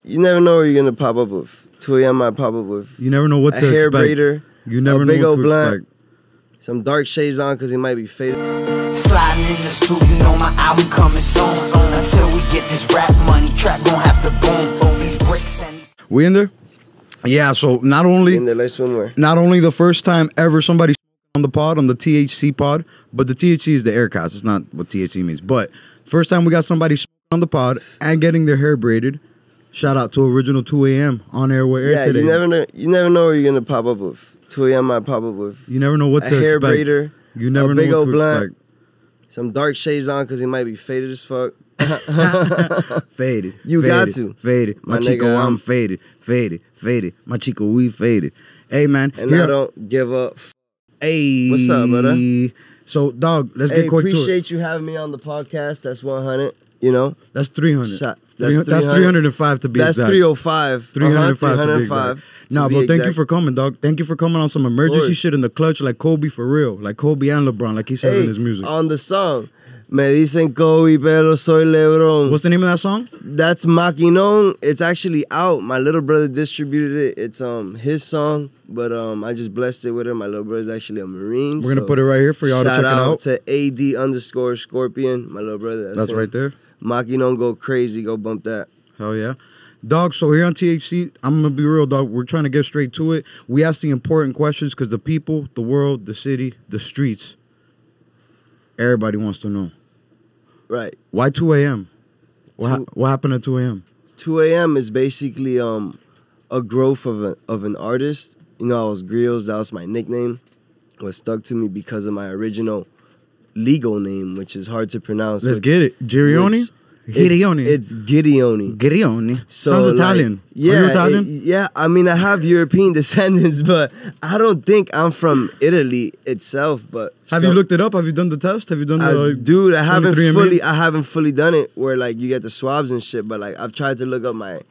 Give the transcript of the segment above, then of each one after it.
You never know where you're gonna pop up with. 2AM might pop up with. You never know what to hair expect. braider, You never a know big what old to blunt, expect. some dark shades on because he might be faded. Sliding in the studio, you know my album coming soon. Until we get this rap money, trap gon' have to boom. These bricks and these. We in there? Yeah. So not only In there, like swimwear. not only the first time ever somebody on the pod, on the THC pod, but the THC is the air cast. It's not what THC means. But first time we got somebody on the pod and getting their hair braided. Shout out to original 2AM on air with air today. You never know where you're gonna pop up with. 2AM might pop up with. You never know what to a hair expect. braider, You never a know big what old to blunt, expect. some dark shades on because he might be faded as fuck. Faded. You faded, got to. Faded. My My Chico, nigga, I'm faded. Faded. Faded. My Chico, we faded. Hey, man. And I don't give up. Hey. What's up, brother? So, dog, let's Hey, get quick to it. appreciate you having me on the podcast. That's 100. You know, That's 300. Shot. That's 305 to be that's exact. 305. 305 to be 305. exact. Nah, but thank you for coming, dog. Thank you for coming on some emergency shit in the clutch like Kobe for real. Like Kobe and LeBron, like he says in his music. On the song, me dicen Kobe, pero soy LeBron. What's the name of that song? That's Maquinón. It's actually out. My little brother distributed it. It's his song, but I just blessed it with him. My little brother's actually a Marine. We're gonna put it right here for y'all to check it out. Shout out to AD_Scorpion, my little brother. That's right there. Maquinón, go crazy. Go bump that. Hell yeah. Dog, so here on THC, I'm going to be real, dog. We're trying to get straight to it. We ask the important questions because the people, the world, the city, the streets, everybody wants to know. Right. Why 2AM? What happened at 2AM? 2AM is basically a growth of an artist. You know, I was Grio's. That was my nickname. It was stuck to me because of my original legal name, which is hard to pronounce. Let's get it. Girioni? Girioni. It's Gideoni. Girioni. So, sounds Italian. Yeah, Are you Italian? Yeah, I mean, I have European descendants, but I don't think I'm from Italy itself. But Have you looked it up? Have you done the test? Have you done the dude? I haven't 23andMe? I haven't fully done it where like you get the swabs and shit. But like I've tried to look up my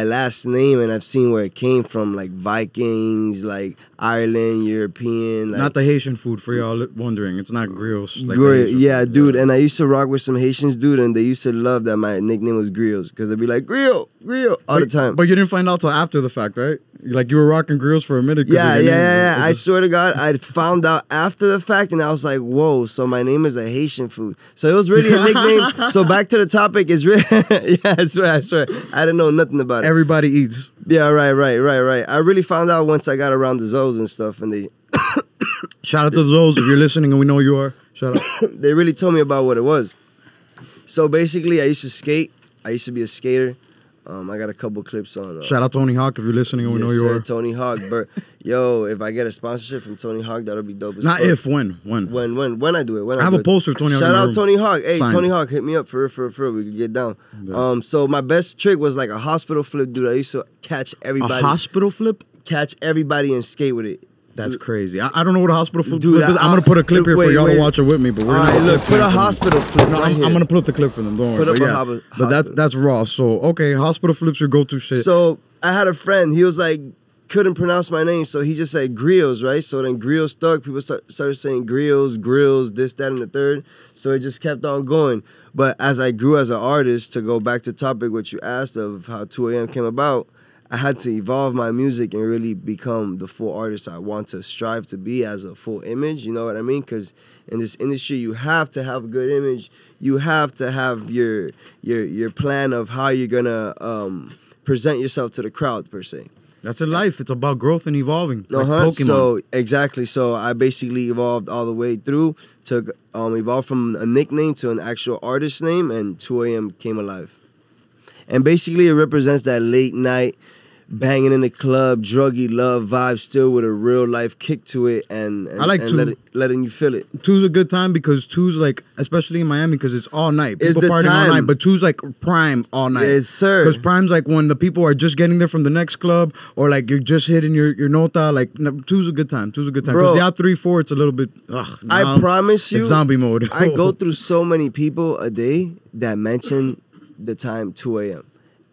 last name, and I've seen where it came from, like Vikings, like Ireland, European. Like, Not the Haitian food for y'all wondering. It's not griots. Like yeah, dude. And I used to rock with some Haitians, dude, and they used to love that my nickname was Griots because they'd be like Grio all the time. But you didn't find out till after the fact, right? Like you were rocking griots for a minute. Yeah. I swear to God, I found out after the fact, and I was like, whoa. So my name is a Haitian food. So it was really a nickname. So back to the topic is really, yeah, I swear. I didn't know nothing about it. Everybody eats. Yeah, right. I really found out once I got around the Zoes and stuff, and they Shout out to those if you're listening, and we know you are. Shout out. they really told me about what it was. So basically, I used to skate. I used to be a skater. I got a couple clips on. Shout out Tony Hawk if you're listening, and we know you are. Tony Hawk. Yo, if I get a sponsorship from Tony Hawk, that'll be dope as Not fuck. if, when I do it. I have a poster of Tony Hawk. Shout out Tony Hawk. Hey, Signed. Tony Hawk, hit me up for real. We could get down. Yeah. So my best trick was like a hospital flip, dude. I used to catch everybody. A hospital flip? Catch everybody and skate with it. That's crazy. I don't know what a hospital flip Dude, is. I'm going to put a clip here for y'all to watch it with me. But we're all right, look, put a hospital flip. No, I'm going to put up the clip for them. Don't worry. Put up but a But that's raw. So, okay, hospital flips your go-to shit. So I had a friend. He was like, couldn't pronounce my name, so he just said Grios, right? So then Grios stuck. People started saying Grios, grills, this, that, and the third. So it just kept on going. But as I grew as an artist, to go back to topic what you asked of how 2AM came about, I had to evolve my music and really become the full artist I want to strive to be as a full image. You know what I mean? Because in this industry, you have to have a good image. You have to have your plan of how you're gonna present yourself to the crowd per se. That's in life. It's about growth and evolving. Like Pokemon. So exactly. So I basically evolved all the way through to evolve from a nickname to an actual artist name, and 2AM came alive. And basically, it represents that late night, banging in the club, druggy love vibe, still with a real life kick to it, and I like and letting you feel it. 2's a good time because 2's like, especially in Miami, because it's all night. It's People the partying all time. night, but 2's like prime all night. Yes, sir. Because prime's like when the people are just getting there from the next club, or like you're just hitting your nota. Like 2's a good time. 2's a good time. Bro, because the out 3, 4, it's a little bit. I promise you, it's zombie mode. I go through so many people a day that mention the time 2AM,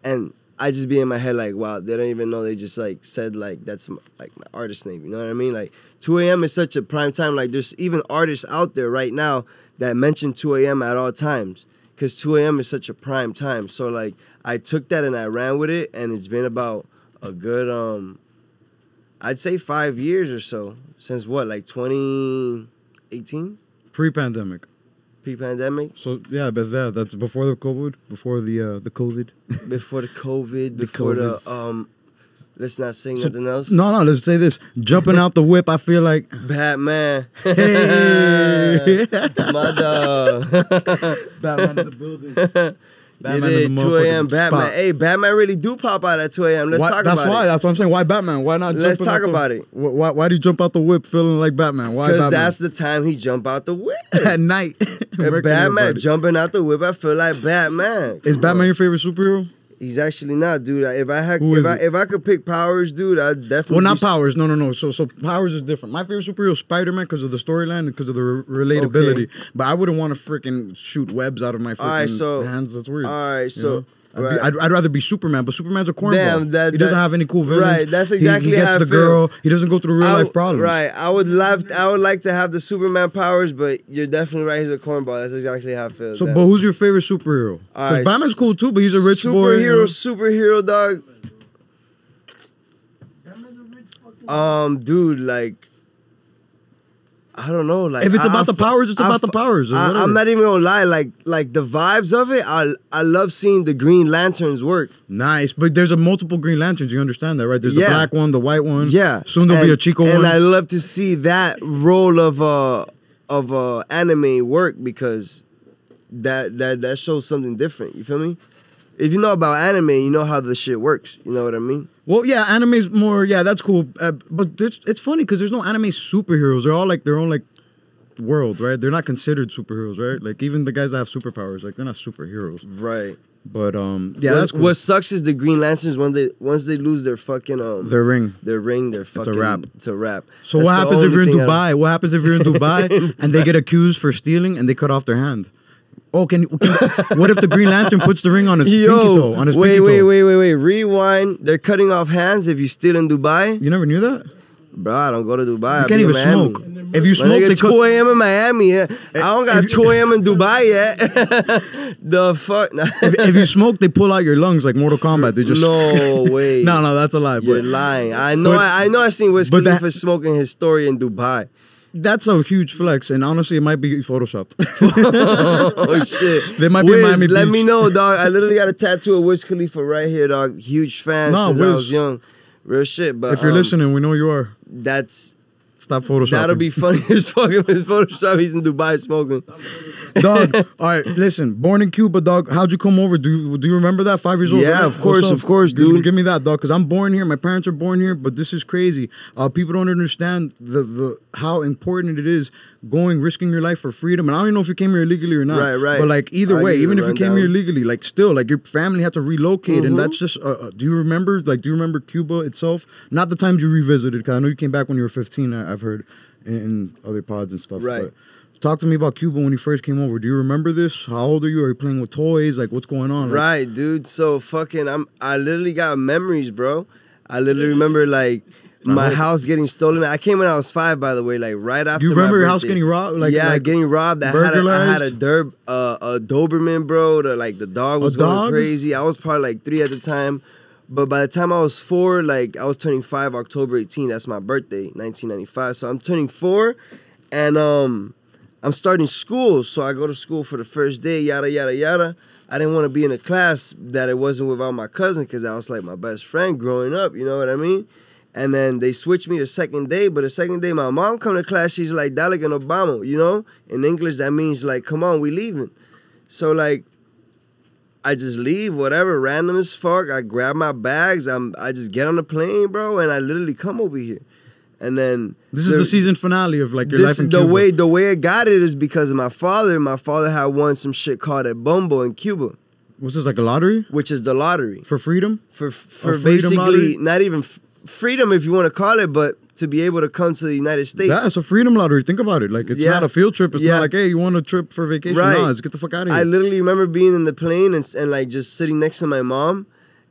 and I just be in my head like, wow, they don't even know. They just like said like that's like my artist name. You know what I mean? Like 2AM is such a prime time. Like there's even artists out there right now that mention 2AM at all times. because 2 a.m. is such a prime time. So like I took that and I ran with it, and it's been about a good I'd say 5 years or so since what, like 2018, Pre-pandemic. pre-pandemic. So yeah, but that's before the COVID, before the COVID. Before the COVID, before the let's not say nothing else. No, let's say this. Jumping out the whip, I feel like Batman. Hey. My dog. Batman in the building. Batman It in is the 2 a.m. motherfucking Batman. spot. Hey, Batman really do pop out at 2 a.m. Let's talk That's about why. it. That's what I'm saying. Why Batman? Why not? Let's jumping talk out about it. Why do you jump out the whip feeling like Batman? Why Because Batman? that's the time he jump out the whip. At night. If Batman jumping out the whip, I feel like Batman. Is Batman your favorite superhero? He's actually not, dude. If I could pick powers, dude, I'd definitely. Well, not powers. No. So powers is different. My favorite superhero is Spider-Man because of the storyline and because of the relatability. Okay. But I wouldn't want to freaking shoot webs out of my freaking hands. That's weird. All right, so. You know? I'd rather be Superman, but Superman's a cornball. He doesn't have any cool villains. Right, that's exactly he gets how I the feel. girl. He doesn't go through real life problems. Right, I would like to have the Superman powers, but you're definitely right. He's a cornball. That's exactly how I feel. So, but who's your favorite superhero? All right, Batman's cool too, but he's a rich boy. Superhero, dog. Dude, like. I don't know. Like, if it's about the powers, it's about the powers. I'm not even gonna lie. Like the vibes of it, I love seeing the Green Lanterns work. Nice, but there's a multiple Green Lanterns. You understand that, right? There's the black one, the white one. Yeah. Soon there'll be a Chico one. And I love to see that role of anime work because that shows something different. You feel me? If you know about anime, you know how the shit works. You know what I mean? Well, yeah, anime's more. Yeah, that's cool. But it's funny because there's no anime superheroes. They're all like their own like world, right? They're not considered superheroes, right? Like even the guys that have superpowers, like they're not superheroes, right? But yeah, that's cool. What sucks is the Green Lanterns once they lose their fucking their ring, they're fucking. It's a wrap. So what happens if you're in Dubai? What happens if you're in Dubai and they get accused for stealing and they cut off their hand? Oh, what if the Green Lantern puts the ring on his pinky toe? On his pinky toe? Wait. Rewind. They're cutting off hands if you steal in Dubai. You never knew that? Bro, I don't go to Dubai. You can't even smoke. If you smoke, they 2 a.m. in Miami. Yeah. I don't got 2 a.m. in Dubai yet. The fuck? if you smoke, they pull out your lungs like Mortal Kombat. They just no way. No, that's a lie. You're lying. I know. I know. I seen Wiz Khalifa smoking his story in Dubai. That's a huge flex, and honestly, it might be photoshopped. Oh shit! They might be in Miami Beach. Let me know, dog. I literally got a tattoo of Wiz Khalifa right here, dog. Huge fan since I was young. Real shit. But if you're listening, we know you are. Stop photoshopping. That'll be funny as fuck if it's Photoshop. He's in Dubai smoking. Dog, all right, listen. Born in Cuba, dog. How'd you come over? Do you remember that? 5 years old? Yeah, right? of course, dude. Give me that, dog, because I'm born here. My parents are born here, but this is crazy. People don't understand the how important it is risking your life for freedom. And I don't even know if you came here illegally or not. Right. But like either way, even if you came here illegally, like still, like your family had to relocate, and that's just. Do you remember? Like, do you remember Cuba itself? Not the times you revisited, because I know you came back when you were 15. I've heard in other pods and stuff. Right. But talk to me about Cuba when you first came over. Do you remember this? How old are you? Are you playing with toys? Like, what's going on? Right, dude. So fucking, I literally got memories, bro. I literally remember like my house getting stolen. I came when I was 5, by the way. Like right after. You remember my your birthday. house getting robbed? Like getting robbed. I had a Doberman, bro. The dog was going crazy. I was probably like 3 at the time. But by the time I was 4, like I was turning 5 October 18. That's my birthday, 1995. So I'm turning 4, and I'm starting school. So I go to school for the first day, yada, yada, yada. I didn't want to be in a class that it wasn't without my cousin because I was like my best friend growing up, you know what I mean? And then they switched me the second day. But the second day, my mom come to class, she's like, Dale que nos vamos, you know? In English, that means like, come on, we leaving. So like, I just leave, whatever, random as fuck. I grab my bags. I just get on the plane, bro, and I literally come over here. And then this is the season finale of like your life in Cuba. The way I got it is because of my father. My father had won some shit called a bombo in Cuba. Was this like a lottery? Which is the lottery for freedom. For basically lottery? Not even freedom, if you want to call it, but to be able to come to the United States. That's a freedom lottery. Think about it. Like, it's not a field trip. It's not like, hey, you want a trip for vacation? Right. No, let's get the fuck out of here. I literally remember being in the plane and like just sitting next to my mom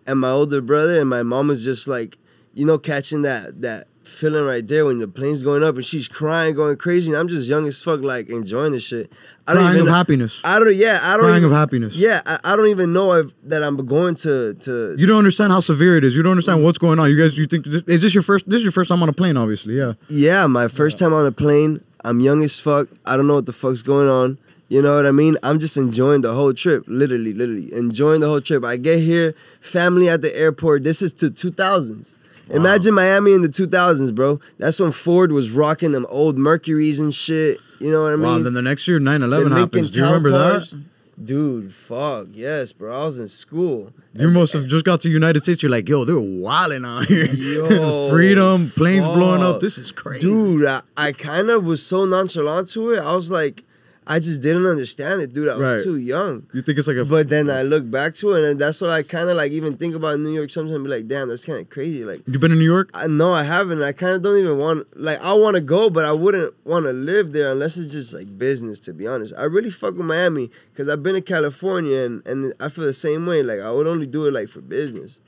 and my older brother, and my mom was just like, you know, catching that feeling right there when the plane's going up and she's crying, going crazy, and I'm just young as fuck, like enjoying the shit. Crying of happiness. I don't Crying of happiness. Yeah, I don't even know that I'm going to. You don't understand how severe it is. You don't understand what's going on. You think is this your first? This is your first time on a plane, obviously. Yeah. Yeah, my first time on a plane. I'm young as fuck. I don't know what the fuck's going on. You know what I mean? I'm just enjoying the whole trip. Literally enjoying the whole trip. I get here, family at the airport. This is to 2000s. Wow. Imagine Miami in the 2000s, bro. That's when Ford was rocking them old Mercuries and shit. You know what I mean? Wow, then the next year 9/11 happens. Do you remember that? Dude, fuck, yes, bro. I was in school. You must have just got to the United States. You're like, yo, they're wilding out here. Yo, freedom, planes blowing up. This is crazy. Dude, I kind of was so nonchalant to it. I was like, I just didn't understand it, dude. I was too young. You think it's like a... But then I look back to it, and that's what I kind of like even think about in New York sometimes and be like, damn, that's kind of crazy. Like, you been in New York? No, I haven't. I kind of don't even want... Like, I want to go, but I wouldn't want to live there unless it's just, like, business, to be honest. I really fuck with Miami because I've been in California, and I feel the same way. Like, I would only do it, like, for business.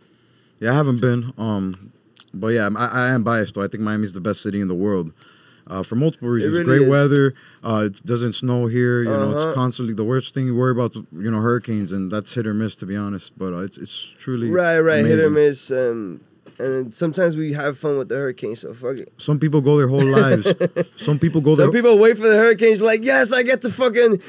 Yeah, I haven't been. But, yeah, I am biased, though. I think Miami's the best city in the world. For multiple reasons. Really Great is. Weather. It doesn't snow here. You know, it's constantly the worst thing you worry about. You know, hurricanes, and that's hit or miss, to be honest. But it's truly right, amazing. hit or miss. And sometimes we have fun with the hurricanes, so fuck it. Some people go their whole lives. Some people wait for the hurricanes, like, yes, I get to fucking.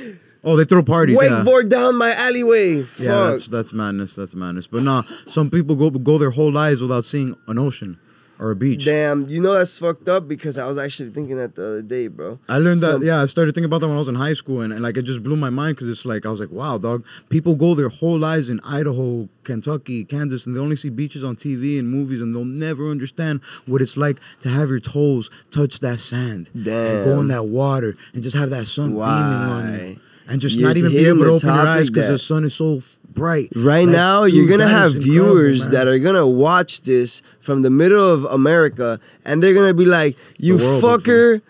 Oh, they throw parties. Wakeboard down my alleyway. Yeah, Fuck. that's madness. That's madness. But nah, some people go their whole lives without seeing an ocean or a beach. Damn, you know that's fucked up because I was actually thinking that the other day, bro. I learned that, I started thinking about that when I was in high school, and like it just blew my mind because it's like, I was like, wow, dog, people go their whole lives in Idaho, Kentucky, Kansas, and they only see beaches on TV and movies, and they'll never understand what it's like to have your toes touch that sand. Damn. And go in that water and just have that sun beaming on you. And just You're not even be able to open your eyes because that. the sun is so bright. Right like, now, dude, you're going to have is viewers man. that are going to watch this from the middle of America, and they're going to be like, you fucker,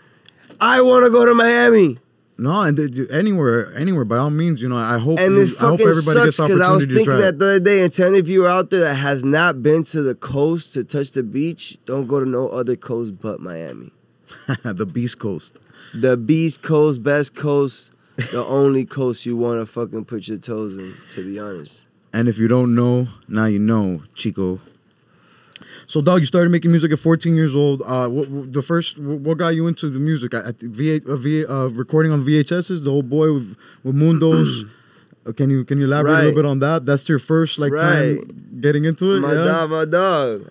I want to go to Miami. No, and anywhere, by all means, you know, I hope and it I hope fucking everybody sucks gets opportunity because I was thinking to try that the other day, and to any viewer out there that has not been to the coast to touch the beach, don't go to no other coast but Miami. The Beast Coast. The Beast Coast, best coast, the only coast you want to fucking put your toes in, to be honest. And if you don't know, now you know, Chico. So, dog, you started making music at 14 years old. What got you into the music? Recording on VHSs, the old boy with Mundos. Can you elaborate a little bit on that? That's your first time getting into it? My dog.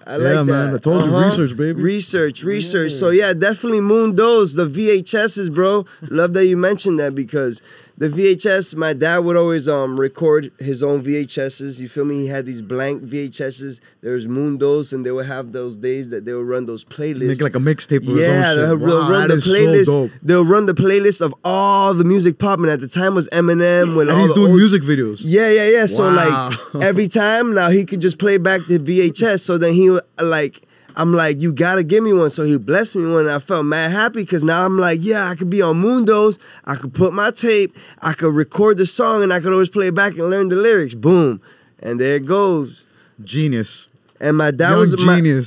I like that. Yeah, man. I told you, research, baby. Research. So, yeah, definitely Mundos, the VHSs, bro. Love that you mentioned that because the VHS, my dad would always record his own VHSs. You feel me? He had these blank VHSs. There was Mundos, and they would have those days that they would run those playlists. Make like a mixtape of his own Yeah, shit. they'll run the playlist. So dope. They'll run the playlist of all the music popping. At the time was Eminem. With and all he's doing music videos. Yeah. So Wow. like every time now he could just play back the VHS. So then he like, I'm like, you gotta give me one. So he blessed me one, and I felt mad happy because now I'm like, yeah, I could be on Mundos. I could put my tape. I could record the song, and I could always play it back and learn the lyrics. Boom, and there it goes. Genius. And my dad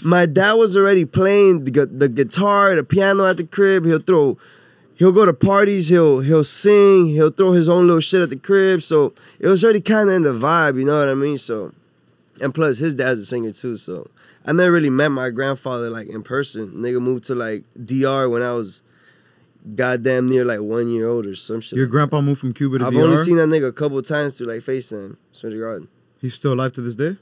my dad was already playing the guitar, the piano at the crib. He'll go to parties. He'll sing. He'll throw his own little shit at the crib. So it was already kind of in the vibe. You know what I mean? So, and plus his dad's a singer too. So. I never really met my grandfather, like, in person. Nigga moved to, like, DR when I was goddamn near, like, 1 year old or some shit. Your grandpa moved from Cuba to DR? I've only seen that nigga a couple of times through, like, FaceTime. Swear to God. He's still alive to this day?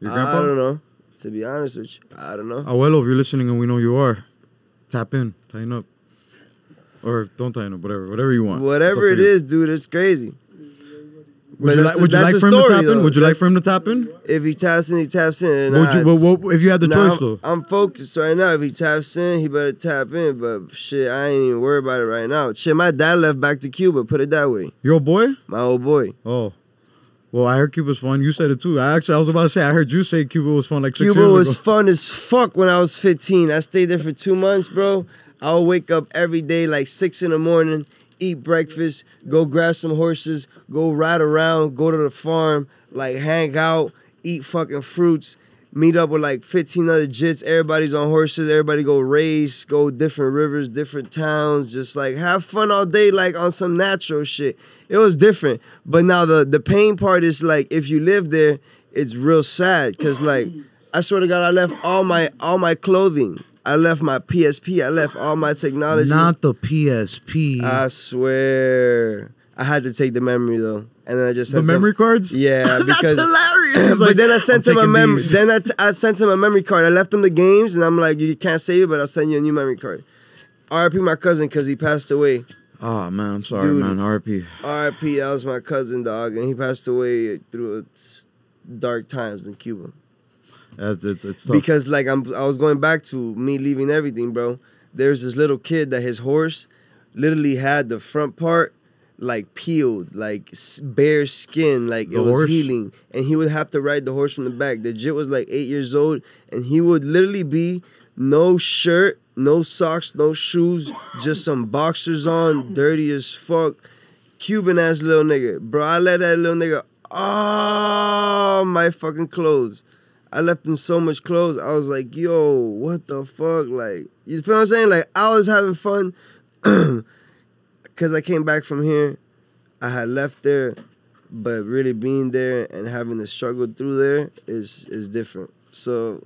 Your grandpa? I don't know. To be honest with you, I don't know. Abuelo, if you're listening and we know you are, tap in, tighten up. Or don't tighten up, whatever you want. Whatever it is, dude, it's crazy. Would you like for him to tap in? Would you like for him to tap in? If he taps in, he taps in. If you had the choice, though? I'm focused right now. If he taps in, he better tap in. But shit, I ain't even worried about it right now. Shit, my dad left back to Cuba. Put it that way. Your old boy? My old boy. Oh. Well, I heard Cuba's fun. You said it too. I was about to say, I heard you say Cuba was fun like 6 years ago. Cuba was fun as fuck when I was 15. I stayed there for 2 months, bro. I would wake up every day like 6 in the morning. Eat breakfast, go grab some horses, go ride around, go to the farm, like hang out, eat fucking fruits, meet up with like 15 other jits. Everybody's on horses. Everybody go race, go different rivers, different towns. Just like have fun all day, like on some natural shit. It was different. But now the pain part is like if you live there, it's real sad. Cause like I swear to God, I left all my clothing. I left my PSP. I left all my technology. Not the PSP. I swear. I had to take the memory though. And then I just sent the memory cards? Yeah, because that's hilarious. But then I sent him a memory. these. Then I sent him a memory card. I left him the games, and I'm like, you can't save it, but I'll send you a new memory card. R.I.P. my cousin, because he passed away. Oh man, I'm sorry, Dude, man. R.I.P. R.I.P. That was my cousin, dog, and he passed away through dark times in Cuba. It's tough. Because like I was going back to me leaving everything, bro. There's this little kid that his horse literally had the front part like peeled, like bare skin, like it was healing, and he would have to ride the horse from the back. The jit was like 8 years old, and he would literally be no shirt, no socks, no shoes, just some boxers on, dirty as fuck, Cuban ass little nigga, bro. I let that little nigga all my fucking clothes. I left him so much clothes. I was like, yo, what the fuck? Like, you feel what I'm saying? Like, I was having fun because I came back from here. I had left there, but really being there and having to struggle through there is different. So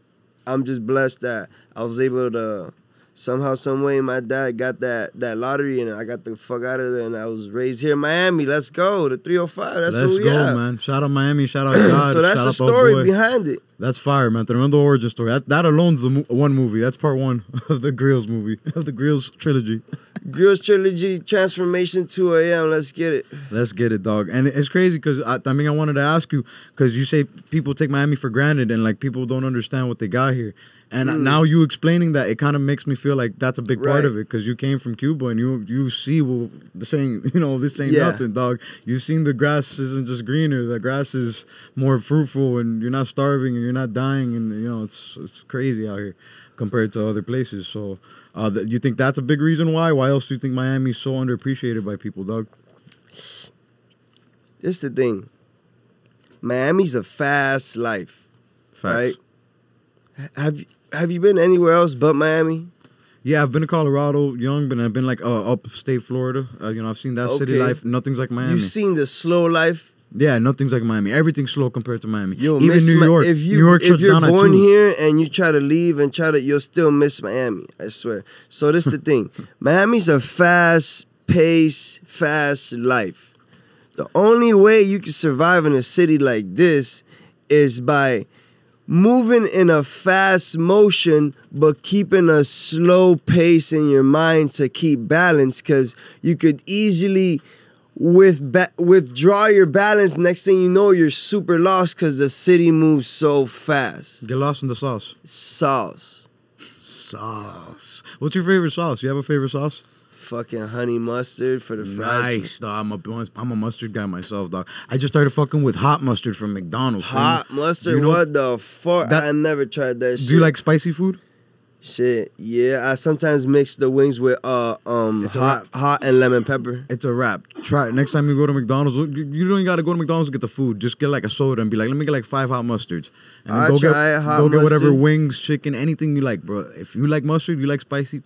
I'm just blessed that I was able to somehow, some way, my dad got that lottery and I got the fuck out of there, and I was raised here in Miami. Let's go, the 305. That's Let's who we go, at. Man. Shout out Miami. Shout out God. So that's shout the out story behind it. That's fire, man. Tremendo origin story. That alone's one movie. That's part one of the Grio's movie, of the Grio's trilogy. Grio's trilogy, transformation 2AM. Let's get it. Let's get it, dog. And it's crazy because I wanted to ask you, because you say people take Miami for granted and like people don't understand what they got here. And now you explaining that, it kind of makes me feel like that's a big part of it, because you came from Cuba and you see, well, this ain't nothing, dog. You've seen the grass isn't just greener. The grass is more fruitful, and you're not starving and you're not dying, and it's crazy out here compared to other places. So you think that's a big reason why? Why else do you think Miami's so underappreciated by people, dog? This is the thing. Miami's a fast life, right? Have you been anywhere else but Miami? Yeah, I've been to Colorado young, but I've been like upstate Florida. I've seen that city life. Nothing's like Miami. You've seen the slow life? Yeah, nothing's like Miami. Everything's slow compared to Miami. You'll even miss New York. If you're born here and you try to leave and you'll still miss Miami. I swear. So this is the thing. Miami's a fast-paced, fast life. The only way you can survive in a city like this is by moving in a fast motion, but keeping a slow pace in your mind to keep balance, because you could easily withdraw your balance. Next thing you know, you're super lost because the city moves so fast. Get lost in the sauce. Sauce. What's your favorite sauce? You have a favorite sauce? Fucking honey mustard for the fries. Nice, dog. I'm a mustard guy myself, dog. I just started fucking with hot mustard from McDonald's. Hot mustard? What the fuck? I never tried that shit. Do you like spicy food? Shit, yeah. I sometimes mix the wings with hot and lemon pepper. It's a wrap. Try it. Next time you go to McDonald's, you don't even gotta go to McDonald's to get the food. Just get like a soda and be like, let me get like 5 hot mustards. And then go get whatever wings, chicken, anything you like, bro. If you like mustard, you like spicy.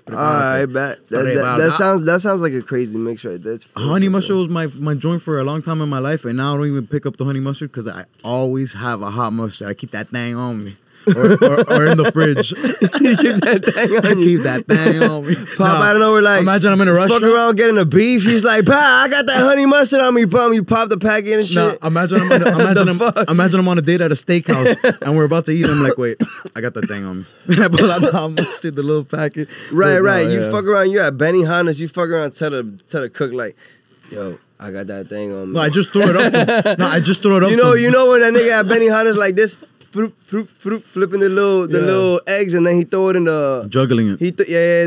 I bet. That sounds like a crazy mix right there. Honey mustard was my joint for a long time in my life, and now I don't even pick up the honey mustard because I always have a hot mustard. I keep that thing on me. or in the fridge. You keep that thing on you. Keep that thing on me. Pop out of nowhere, like, imagine I'm in a restaurant. Fuck around getting a beef. He's like, "Pa, I got that honey mustard on me, bum." You pop the packet and shit. Nah, imagine I'm on a date at a steakhouse and we're about to eat. I'm like, wait, I got that thing on me. I pull out the hot mustard, the little packet. Right. You fuck around. You're at Benihana's. You fuck around. Tell the cook like, yo, I got that thing on me. No, I just throw it up. You know when that nigga at Benihana's like this. Flipping the little eggs, and then he throw it in the juggling it.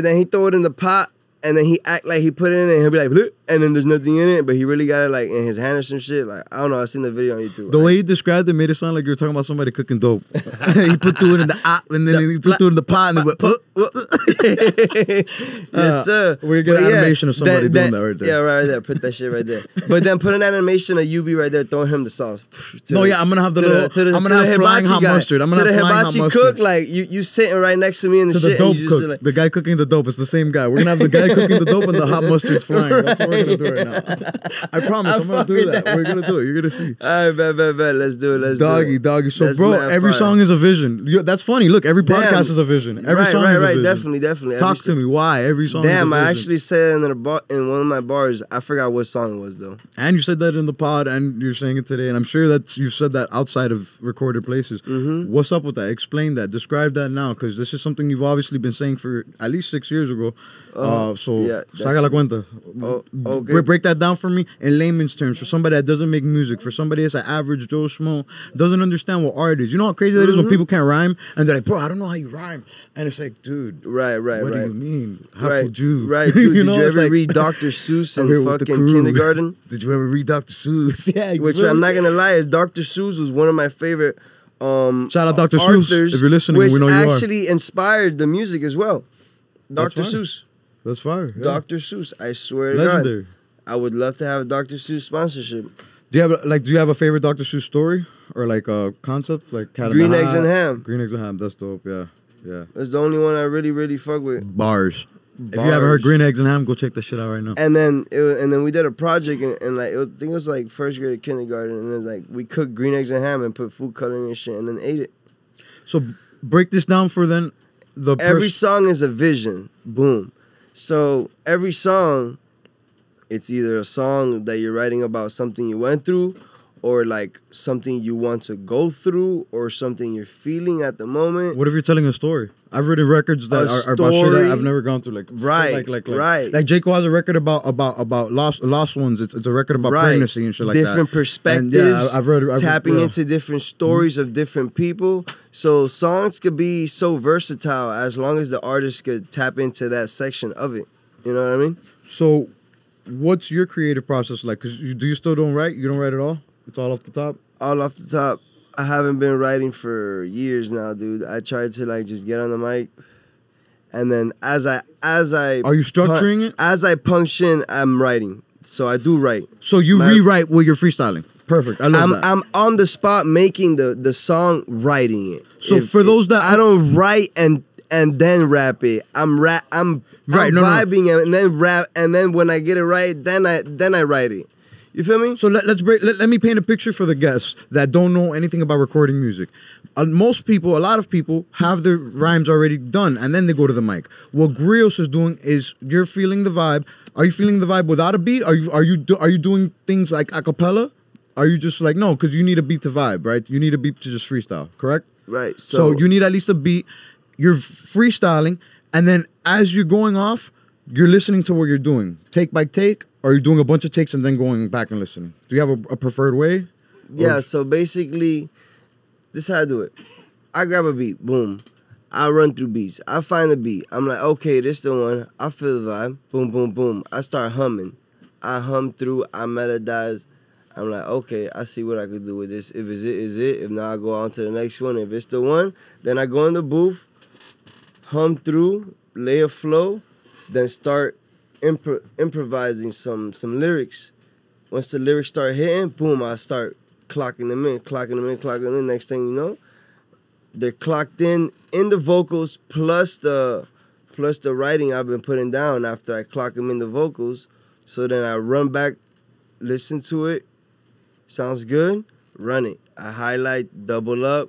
Then he throw it in the pot, and then he act like he put it in, and he'll be like, and then there's nothing in it, but he really got it like in his hand or some shit. Like I don't know, I seen the video on YouTube. The way you described it made it sound like you were talking about somebody cooking dope. He put two in the and then he put two in the pot and then went. Yes, sir. We get an animation of somebody doing that right there. Yeah, right there. Put that shit right there. But then put an animation of UB right there throwing him the sauce. No, yeah, I'm gonna have the little. I'm gonna have flying hot mustard. I'm gonna have flying hot mustard. Cook like you sitting right next to me in the shit. The dope cook. Like, the guy cooking the dope. It's the same guy. We're gonna have the guy cooking the dope and the hot mustard's flying. Right. That's what we're gonna do right now. I promise. I'm gonna do that. We're gonna do it. You're gonna see. All right, bet. Let's do it. Doggy. So, bro, every song is a vision. That's funny. Look, every podcast is a vision. Every song is a vision. Definitely. Talk to me. Why every song? Damn, is a vision. I actually said it in one of my bars. I forgot what song it was though. And you said that in the pod, and you're saying it today, and I'm sure that you've said that outside of recorded places. Mm-hmm. What's up with that? Explain that. Describe that now, because this is something you've obviously been saying for at least 6 years ago. Saca la cuenta. Okay. Break that down for me in layman's terms, for somebody that doesn't make music, for somebody that's an average Joe Schmo, doesn't understand what art is. You know how crazy that is when people can't rhyme, and they're like, bro, I don't know how you rhyme. And it's like, dude, right. What do you mean? How could you? Right, dude. You Did know, you ever like, read Dr. Seuss in fucking kindergarten? Did you ever read Dr. Seuss? Yeah. Which I'm not gonna lie, is Dr. Seuss was one of my favorite shout out Dr. Seuss. If you're listening, which we know you are. actually inspired the music as well. Dr. Seuss. That's fire. Yeah. Dr. Seuss. I swear to Legendary. God. I would love to have a Dr. Seuss sponsorship. Do you have a favorite Dr. Seuss story or like a concept like Cat Green Eggs and Ham? Green Eggs and Ham. That's dope. Yeah. That's the only one I really fuck with. Bars. If you haven't heard Green Eggs and Ham, go check that shit out right now. And then we did a project and like I think it was like first grade of kindergarten, and then like we cooked green eggs and ham and put food coloring and shit and then ate it. So break this down for then every song is a vision. Boom. So every song, it's either a song that you're writing about something you went through, or like something you want to go through, or something you're feeling at the moment. What if you're telling a story? I've written records that are about shit that I've never gone through. Like right. Like J. Cole has a record about lost ones. It's a record about pregnancy and shit like different that. Perspectives. And I've tapping into different stories of different people. So songs could be so versatile as long as the artist could tap into that section of it. You know what I mean? So, what's your creative process like? Cause you still don't write? You don't write at all? It's all off the top? All off the top. I haven't been writing for years now, dude. I tried to like just get on the mic, and then as I are you structuring it? As I punch in, I'm writing. So I do write. So you rewrite while you're freestyling. Perfect. I love that. I'm on the spot making the song, writing it. So for those that I don't write and then rap it. I'm vibing and then rap, and then when I get it right, then I write it. You feel me? So let me paint a picture for the guests that don't know anything about recording music. A lot of people have their rhymes already done, and then they go to the mic. What Grios is doing is you're feeling the vibe. Are you feeling the vibe without a beat? Are you doing things like a cappella? Are you just like, no, because you need a beat to vibe, right? You need a beat to just freestyle, correct? Right. So you need at least a beat. You're freestyling, and then as you're going off, you're listening to what you're doing, take by take. Or are you doing a bunch of takes and then going back and listening? Do you have a preferred way? Yeah, so basically, this is how I do it. I grab a beat, boom. I run through beats. I find the beat. I'm like, okay, this the one. I feel the vibe. Boom, boom, boom. I start humming. I hum through. I melodize. I'm like, okay, I see what I could do with this. If it's it, is it. If not, I go on to the next one. If it's the one, then I go in the booth, hum through, lay a flow, then start improvising some lyrics. Once the lyrics start hitting, boom, I start clocking them in. Next thing you know, they're clocked in the vocals plus the writing I've been putting down after I clock them in the vocals. So then I run back, listen to it. Sounds good, run it. I highlight, double up.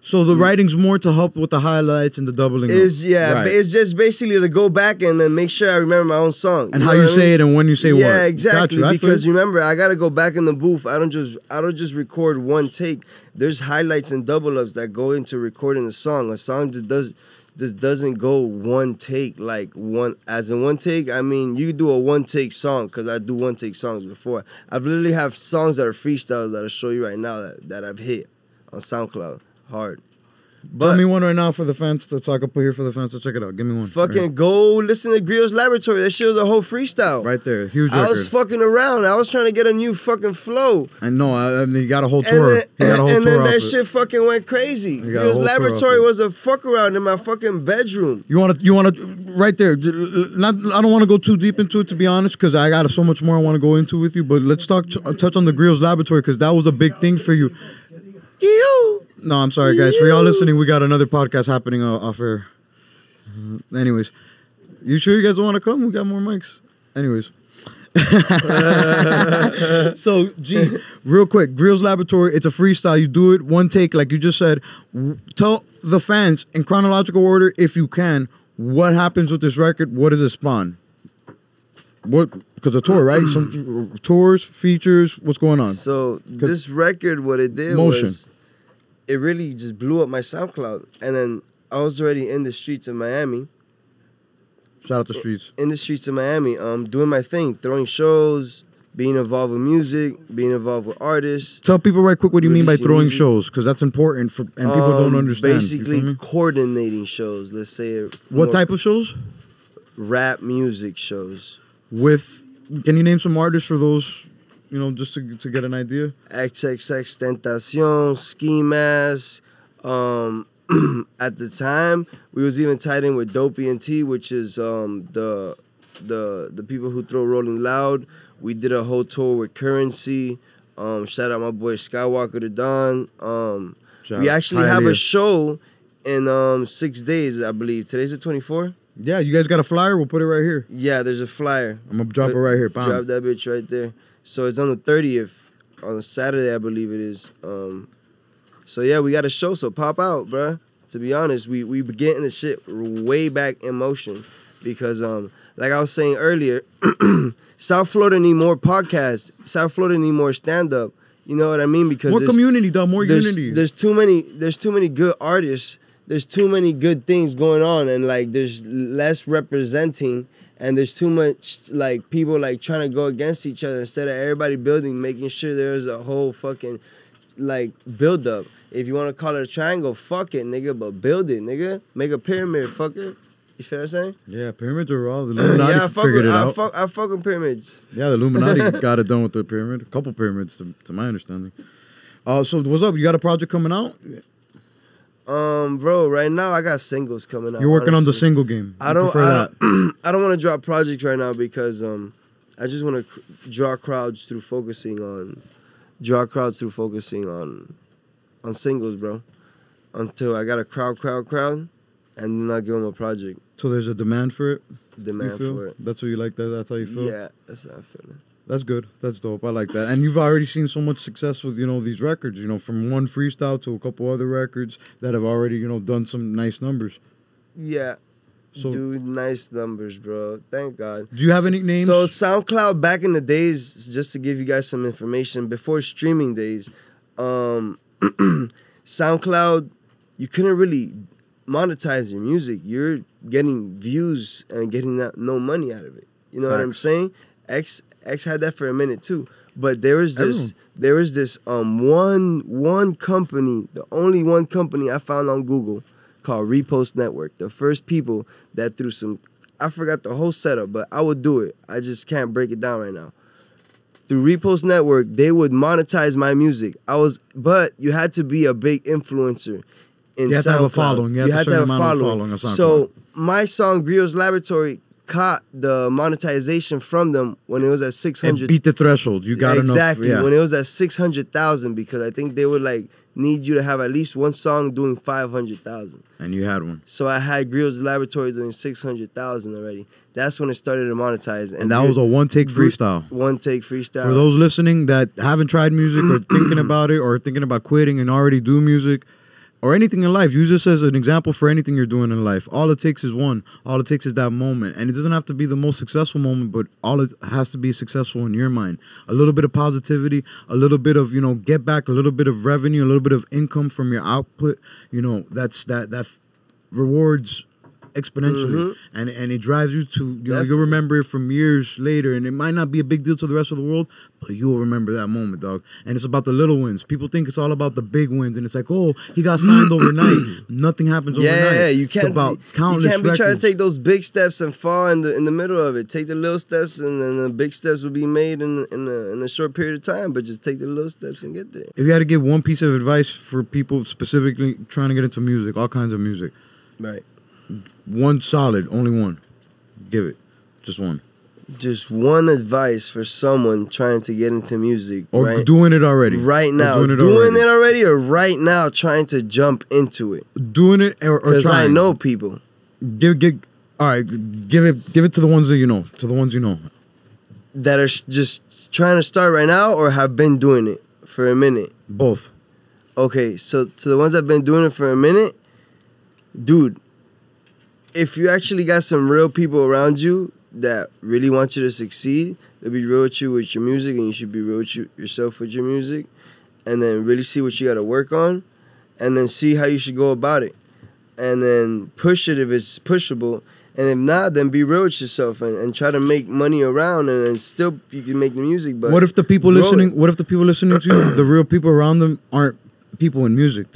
So the writing's more to help with the highlights and the doubling up. But it's just basically to go back and then make sure I remember my own song. And how you say it and when you say what. Yeah, exactly. Because remember, I gotta go back in the booth. I don't just record one take. There's highlights and double ups that go into recording a song. A song just doesn't go one take, like one take. I mean, you do a one take song because I do one take songs before. I've literally have songs that are freestyles that I'll show you right now that I've hit on SoundCloud. Hard. But Tell me one right now for the fans. So I can put here for the fans to check it out. Give me one. fucking go listen to Grio's Laboratory. That shit was a whole freestyle. Right there. Huge I record. was fucking around. I was trying to get a new fucking flow. I know. I mean, you got a whole tour. And then that shit fucking went crazy. got a Grio's whole tour Laboratory off it. was a fuck around in my fucking bedroom. You want to, right there. Not, I don't want to go too deep into it, to be honest, because I got so much more I want to go into with you. But let's touch on the Grio's Laboratory, because that was a big thing for you. No, I'm sorry, guys. For y'all listening, we got another podcast happening off air. Anyways, you sure you guys want to come? We got more mics. Anyways. So, G, real quick, Grio's Laboratory, it's a freestyle. You do it one take, like you just said. Tell the fans, in chronological order, if you can, what happens with this record? What does it spawn? What? Because a tour, right? Some tours, features, what's going on? So this record, what it did was, it really just blew up my SoundCloud. And then I was already in the streets of Miami. Shout out the streets. In the streets of Miami, doing my thing, throwing shows, being involved with music, being involved with artists. Tell people right quick what do you mean by releasing throwing music. shows, because that's important for and people don't understand. You feel Basically, me? coordinating shows. Let's say it. What type of shows? Rap music shows. With, can you name some artists for those, just to get an idea? XXX Tentacion, Ski Mask. At the time, we was even tied in with Dopey and T, which is the people who throw Rolling Loud. We did a whole tour with Currency. Shout out my boy Skywalker the Don. We actually have a show in 6 days, I believe. Today's the 24th. Yeah, you guys got a flyer? We'll put it right here. Yeah, there's a flyer. I'm gonna drop it right here. Bam. Drop that bitch right there. So it's on the 30th, on a Saturday, I believe it is. So yeah, we got a show, so pop out, bruh. To be honest, we be getting the shit way back in motion because, like I was saying earlier, South Florida need more podcasts. South Florida need more stand-up. You know what I mean? Because more community, dog. More unity. There's too many good artists. There's too many good things going on, and like there's less representing, and there's too much like people like trying to go against each other instead of everybody building, making sure there's a whole fucking like build up. If you want to call it a triangle, fuck it, nigga, but build it, nigga. Make a pyramid, fuck it. You feel what I'm saying? Yeah, pyramids are raw. The Illuminati yeah, figured it out. I fuck with pyramids. Yeah, the Illuminati got it done with the pyramid. A couple pyramids, to my understanding. So what's up? You got a project coming out? Bro, right now I got singles coming out. You're working on the honestly. single game. I don't want to drop projects right now because I just want to draw crowds through focusing on singles, bro. Until I got a crowd, and then I'll give them a project. So there's a demand for it? Demand for it. That's what you like, that's how you feel? Yeah, that's how I feel. That's good. That's dope. I like that. And you've already seen so much success with, these records, from one freestyle to a couple other records that have already, done some nice numbers. Yeah. So, dude, nice numbers, bro. Thank God. Do you have any names? So SoundCloud back in the days, just to give you guys some information, before streaming days, SoundCloud, you couldn't really monetize your music. You're getting views and getting no money out of it. You know what I'm saying? X had that for a minute too. But there was this one company, the only one company I found on Google called Repost Network. The first people that threw some, I forgot the whole setup, but I would do it. I just can't break it down right now. Through Repost Network, they would monetize my music. But you had to be a big influencer in SoundCloud. You had to have a following. You had to have a following. So my song Grio's Laboratory caught the monetization from them when it was at 600. It beat the threshold. You got exactly enough. Yeah. When it was at 600,000, because I think they would like need you to have at least one song doing 500,000. And you had one. So I had Grio's Laboratory doing 600,000 already. That's when it started to monetize. And that was a one-take freestyle. One-take freestyle. For those listening that haven't tried music or thinking about it or thinking about quitting and already do music or anything in life, use this as an example for anything you're doing in life. All it takes is one. All it takes is that moment. And it doesn't have to be the most successful moment, but all it has to be successful in your mind. A little bit of positivity, a little bit of, get back, a little bit of revenue, a little bit of income from your output. That rewards exponentially, and it drives you to, you know, you'll remember it from years later, and it might not be a big deal to the rest of the world, but you'll remember that moment, dog. And it's about the little wins. People think it's all about the big wins, and it's like, oh, he got signed overnight. Nothing happens overnight. Yeah, you can't. It's about countless You can't be trying records. to take those big steps and fall in the middle of it. Take the little steps, and then the big steps will be made in a short period of time. But just take the little steps and get there. If you had to give one piece of advice for people specifically trying to get into music, all kinds of music, Right. one solid, only one, give it, just one. Just one advice for someone trying to get into music, Or right? doing it already. Right now, Or doing it already, or right now trying to jump into it. Doing it or Because trying. I know people. All right, give it to the ones that you know, That are just trying to start right now or have been doing it for a minute. Both. Okay, so to the ones that have been doing it for a minute, dude, if you actually got some real people around you that really want you to succeed, they'll be real with you with your music, and you should be real with yourself with your music, and then really see what you got to work on, and then see how you should go about it, and then push it if it's pushable, and if not, then be real with yourself and try to make money around, and then still you can make the music. But what if the people grow listening? it. What if the people listening to you, the real people around them, aren't people in music?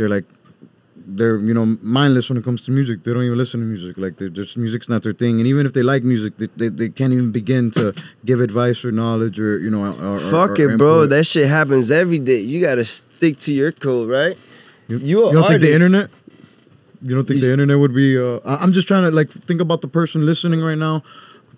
They're you know, mindless when it comes to music. They don't even listen to music. Like, just music's not their thing. And even if they like music, they can't even begin to give advice or knowledge or, you know, Fuck or it, bro. input. That shit happens every day. You gotta stick to your code, right? You don't think the internet? You don't think the internet would be? I'm just trying to, like, think about the person listening right now,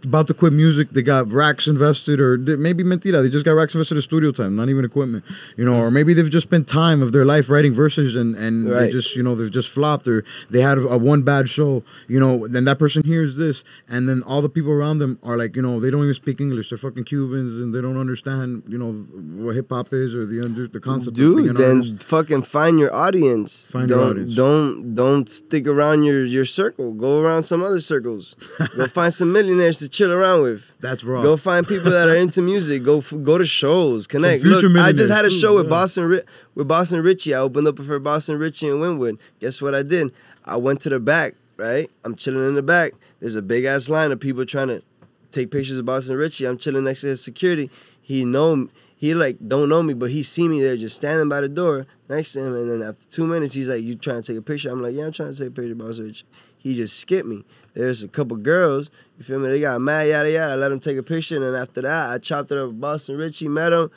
about to quit music. They got racks invested, or maybe mentira. They just got racks invested in studio time, not even equipment, you know. Or maybe they've just spent time of their life writing verses, and Right. they just, you know, they've just flopped, or they had a one bad show, you know. Then that person hears this, and then all the people around them are like, you know, they don't even speak English. They're fucking Cubans, and they don't understand, you know, what hip hop is or the concept. Dude, of being an then artist. fucking find your audience. Find your audience. Don't stick around your circle. Go around some other circles. Go find some millionaires to chill around with. That's raw. Go find people that are into music. Go to shows. Connect. Some future Look, I just millionaires had a too, show with yeah. Boston Richie. I opened up for Boston Richie in Wynwood. Guess what I did? I went to the back. Right. I'm chilling in the back. There's a big ass line of people trying to take pictures of Boston Richie. I'm chilling next to his security. He like don't know me, but he see me there just standing by the door next to him. And then after 2 minutes, he's like, "You trying to take a picture?" I'm like, "Yeah, I'm trying to take a picture of Boston Richie." He just skipped me. There's a couple girls, you feel me? They got mad, yada yada. I let them take a picture, and then after that, I chopped it up with Boston Richie, met him,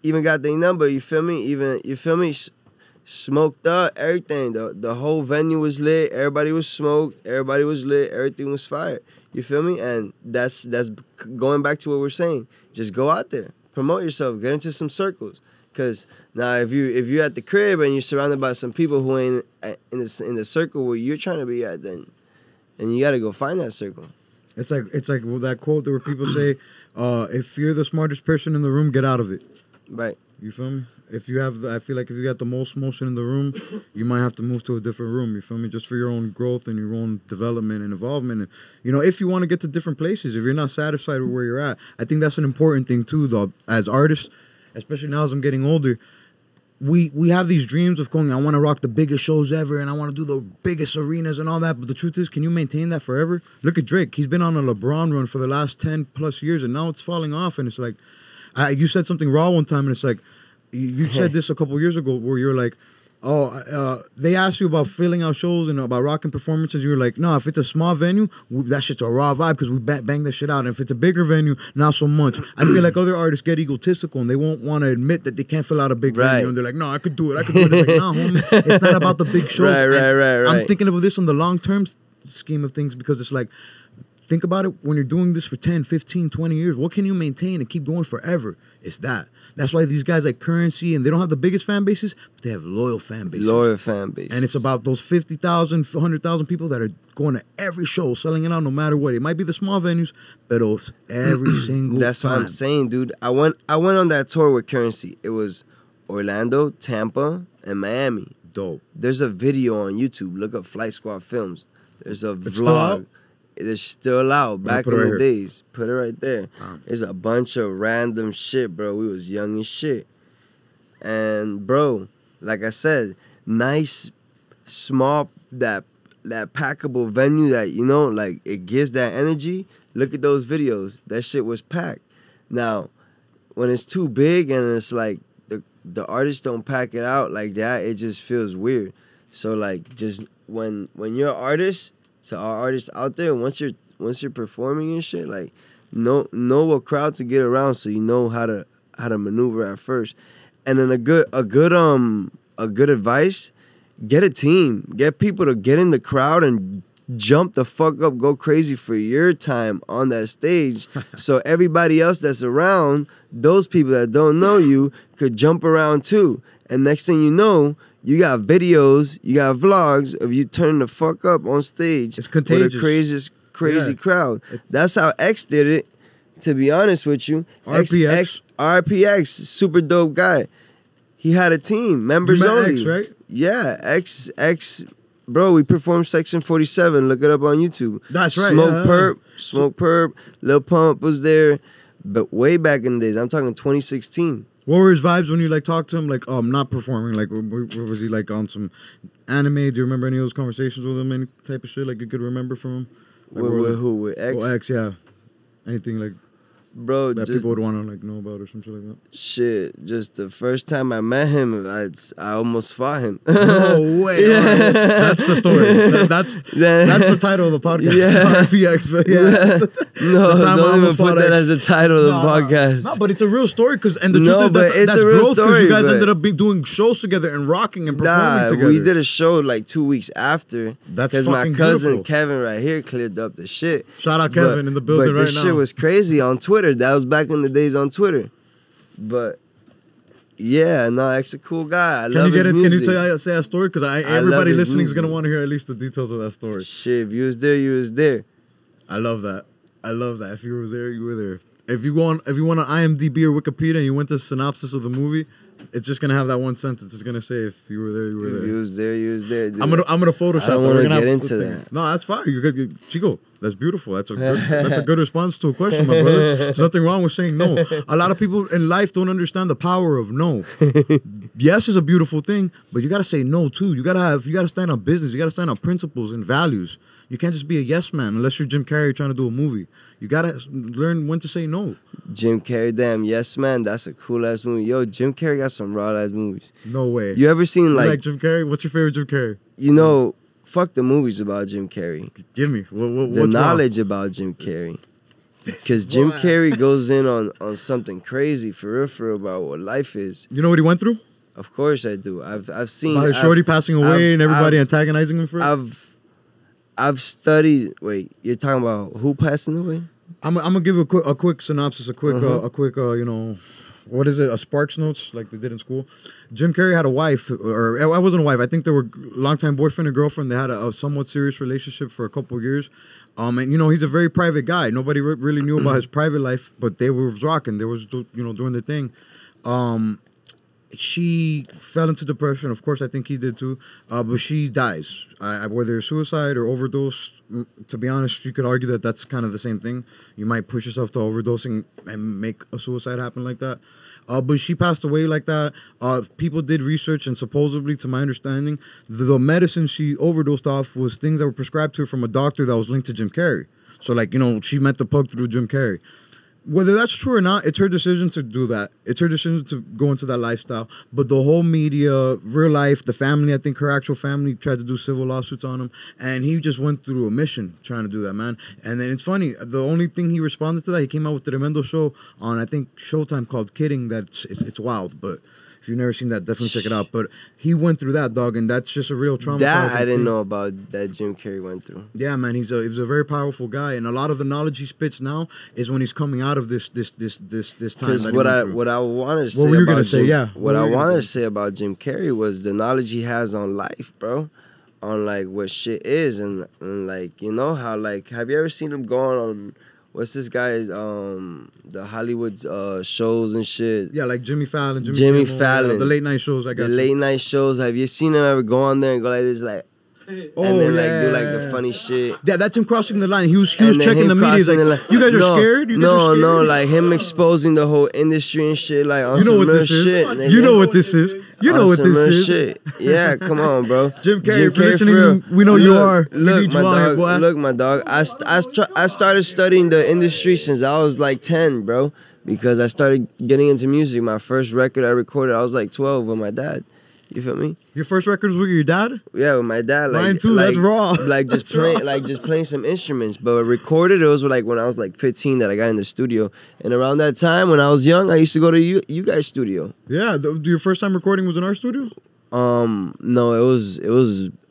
even got their number. You feel me? Smoked up, everything. The whole venue was lit. Everybody was smoked. Everybody was lit. Everything was fire. You feel me? And that's going back to what we're saying. Just go out there, promote yourself, get into some circles. Cause now if you're at the crib and you're surrounded by some people who ain't in the circle where you're trying to be at, then you gotta go find that circle. It's like that quote where people say, "If you're the smartest person in the room, get out of it." Right. You feel me? I feel like if you got the most motion in the room, you might have to move to a different room. You feel me? Just for your own growth and your own development and involvement. And, you know, if you want to get to different places, if you're not satisfied with where you're at, I think that's an important thing too, though. As artists, especially now as I'm getting older, we have these dreams of going, I want to rock the biggest shows ever, and I want to do the biggest arenas and all that. But the truth is, can you maintain that forever? Look at Drake. He's been on a LeBron run for the last 10 plus years, and now it's falling off. And it's like, you said something raw one time, and it's like, you said this a couple years ago where you're like, they asked you about filling out shows and about rocking performances. You were like, no, if it's a small venue, that shit's a raw vibe because we bang that shit out. And if it's a bigger venue, not so much. I feel like other artists get egotistical and they won't want to admit that they can't fill out a big venue. And they're like, no, I could do it. It's like, no, homie, it's not about the big shows. Right. I'm thinking of this in the long-term scheme of things because it's like, think about it, when you're doing this for 10, 15, 20 years, what can you maintain and keep going forever? It's that. That's why these guys like Currency, and they don't have the biggest fan bases, but they have loyal fan bases. And it's about those 50,000, 100,000 people that are going to every show, selling it out no matter what. It might be the small venues, but it's every single That's time. what I'm saying, dude. I went on that tour with Currency. It was Orlando, Tampa, and Miami. Dope. There's a video on YouTube. Look up Flight Squad Films. There's a It's still out? vlog. It's still out. Back in the days. Put it right there. There's a bunch of random shit, bro. We was young as shit. And, bro, like I said, nice, small, that that packable venue that, you know, like it gives that energy. Look at those videos. That shit was packed. Now, when it's too big and it's like the artists don't pack it out like that, it just feels weird. So like just when you're an artist, to our artists out there, once you're performing and shit, like know what crowd to get around so you know how to maneuver at first. And then a good advice, get a team. Get people to get in the crowd and jump the fuck up, go crazy for your time on that stage. So everybody else that's around, those people that don't know you, could jump around too. And next thing you know, you got videos, you got vlogs of you turning the fuck up on stage. It's contagious. With a crazy crowd. That's how X did it, to be honest with you. RPX, super dope guy. He had a team, members only. X, right? Yeah, X, bro, we performed Section 47. Look it up on YouTube. That's right. Smoke Perp, Lil Pump was there. But way back in the days, I'm talking 2016. What were his vibes when you like talked to him? Like, not performing. Like, was he like on some anime? Do you remember any of those conversations with him? Any type of shit like you could remember from him? Like, with who? With X? Well, X, yeah. Anything like, bro, that people would want to like know about or something like that? Shit, just the first time I met him, I almost fought him. No way. Yeah. Right. That's the story. That's the title of the podcast. Yeah. RPX, but yeah. No, the time don't even put that as the title of the podcast. No, but it's a real story and the truth is it's that's a real growth story. You guys ended up doing shows together and rocking and performing together. We did a show like 2 weeks after. That's because my cousin beautiful. Kevin right here cleared up the shit. Shout out Kevin in the building right now. But this shit was crazy on Twitter. That was back in the days on Twitter. But yeah, no, X a cool guy. I love his music. Can you say a story? Because everybody listening is gonna want to hear at least the details of that story. Shit, if you was there, you was there. I love that. If you was there, you were there. If you want on IMDb or Wikipedia and you went to the synopsis of the movie, it's just gonna have that one sentence. It's gonna say, "If you were there, you were there." If you was there, you was there. Dude. I'm gonna Photoshop. I don't want to get into that. No, that's fine. You're good, Chico. That's beautiful. That's a good response to a question, my brother. There's nothing wrong with saying no. A lot of people in life don't understand the power of no. Yes is a beautiful thing, but you gotta say no too. You gotta stand on business. You gotta stand on principles and values. You can't just be a yes man unless you're Jim Carrey trying to do a movie. You gotta learn when to say no. Jim Carrey, damn, Yes Man, that's a cool ass movie. Yo, Jim Carrey got some raw ass movies. No way. You ever seen you like Jim Carrey? What's your favorite Jim Carrey? You know, fuck the movies about Jim Carrey. Give me the knowledge about Jim Carrey. Because Jim Carrey goes in on something crazy for real about what life is. You know what he went through? Of course I do. I've seen about his shorty passing away and everybody antagonizing him for it. I've studied. Wait, you're talking about who passing away? I'm gonna give a quick synopsis, a quick you know, what is it? A Sparks Notes like they did in school. Jim Carrey had a wife, or I wasn't a wife. I think they were longtime boyfriend and girlfriend. They had a somewhat serious relationship for a couple of years. And you know, he's a very private guy. Nobody really knew about his private life, but they were rocking. They was doing their thing. She fell into depression. Of course, I think he did too. But she dies. Whether suicide or overdose, to be honest, you could argue that that's kind of the same thing. You might push yourself to overdosing and make a suicide happen like that. But she passed away like that. People did research, and supposedly, to my understanding, the medicine she overdosed off was things that were prescribed to her from a doctor that was linked to Jim Carrey. So, like, you know, she met the plug through Jim Carrey. Whether that's true or not, it's her decision to do that. It's her decision to go into that lifestyle. But the whole media, real life, the family, I think her actual family tried to do civil lawsuits on him. And he just went through a mission trying to do that, man. And then it's funny, the only thing he responded to that, he came out with the Tremendo show on, I think, Showtime called Kidding. It's wild, but if you've never seen that, definitely check it out. But he went through that, dog, and that's just a real trauma. That I didn't know about that Jim Carrey went through. Yeah, man, he was a very powerful guy, and a lot of the knowledge he spits now is when he's coming out of this time. Because what I wanted to say, what were you gonna say? Yeah, what I wanted to say about Jim Carrey was the knowledge he has on life, bro, on like what shit is, and like, you know how, like, have you ever seen him going on? What's this guy's the Hollywood shows and shit? Yeah, like Jimmy Fallon. Jimmy Fallon. The late night shows. Late night shows. Have you seen him ever go on there and go like this, like, and then like do like the funny shit. Yeah, that's him crossing the line. He was And then checking him the media. He's crossing like, the line. you guys are No, scared? You guys are No, scared? no, like him exposing the whole industry and shit. Like on You know some what real this is. shit. Nigga. You know what this is. You know On what some this real is. Shit. Yeah, come on, bro. Jim Carrey, if you're for listening, real. we know you are. We Look, need my you on here, dog. boy. Look, my dog. I started studying the industry since I was like 10, bro. Because I started getting into music. My first record I recorded, I was like 12 with my dad. You feel me? Your first record was with your dad? Yeah, with my dad. Like, Mine too. Like, that's raw. Like just playing, like just playing some instruments. But recorded, it was like when I was like 15 that I got in the studio. And around that time, when I was young, I used to go to you guys' studio. Yeah. Your first time recording was in our studio? No, it was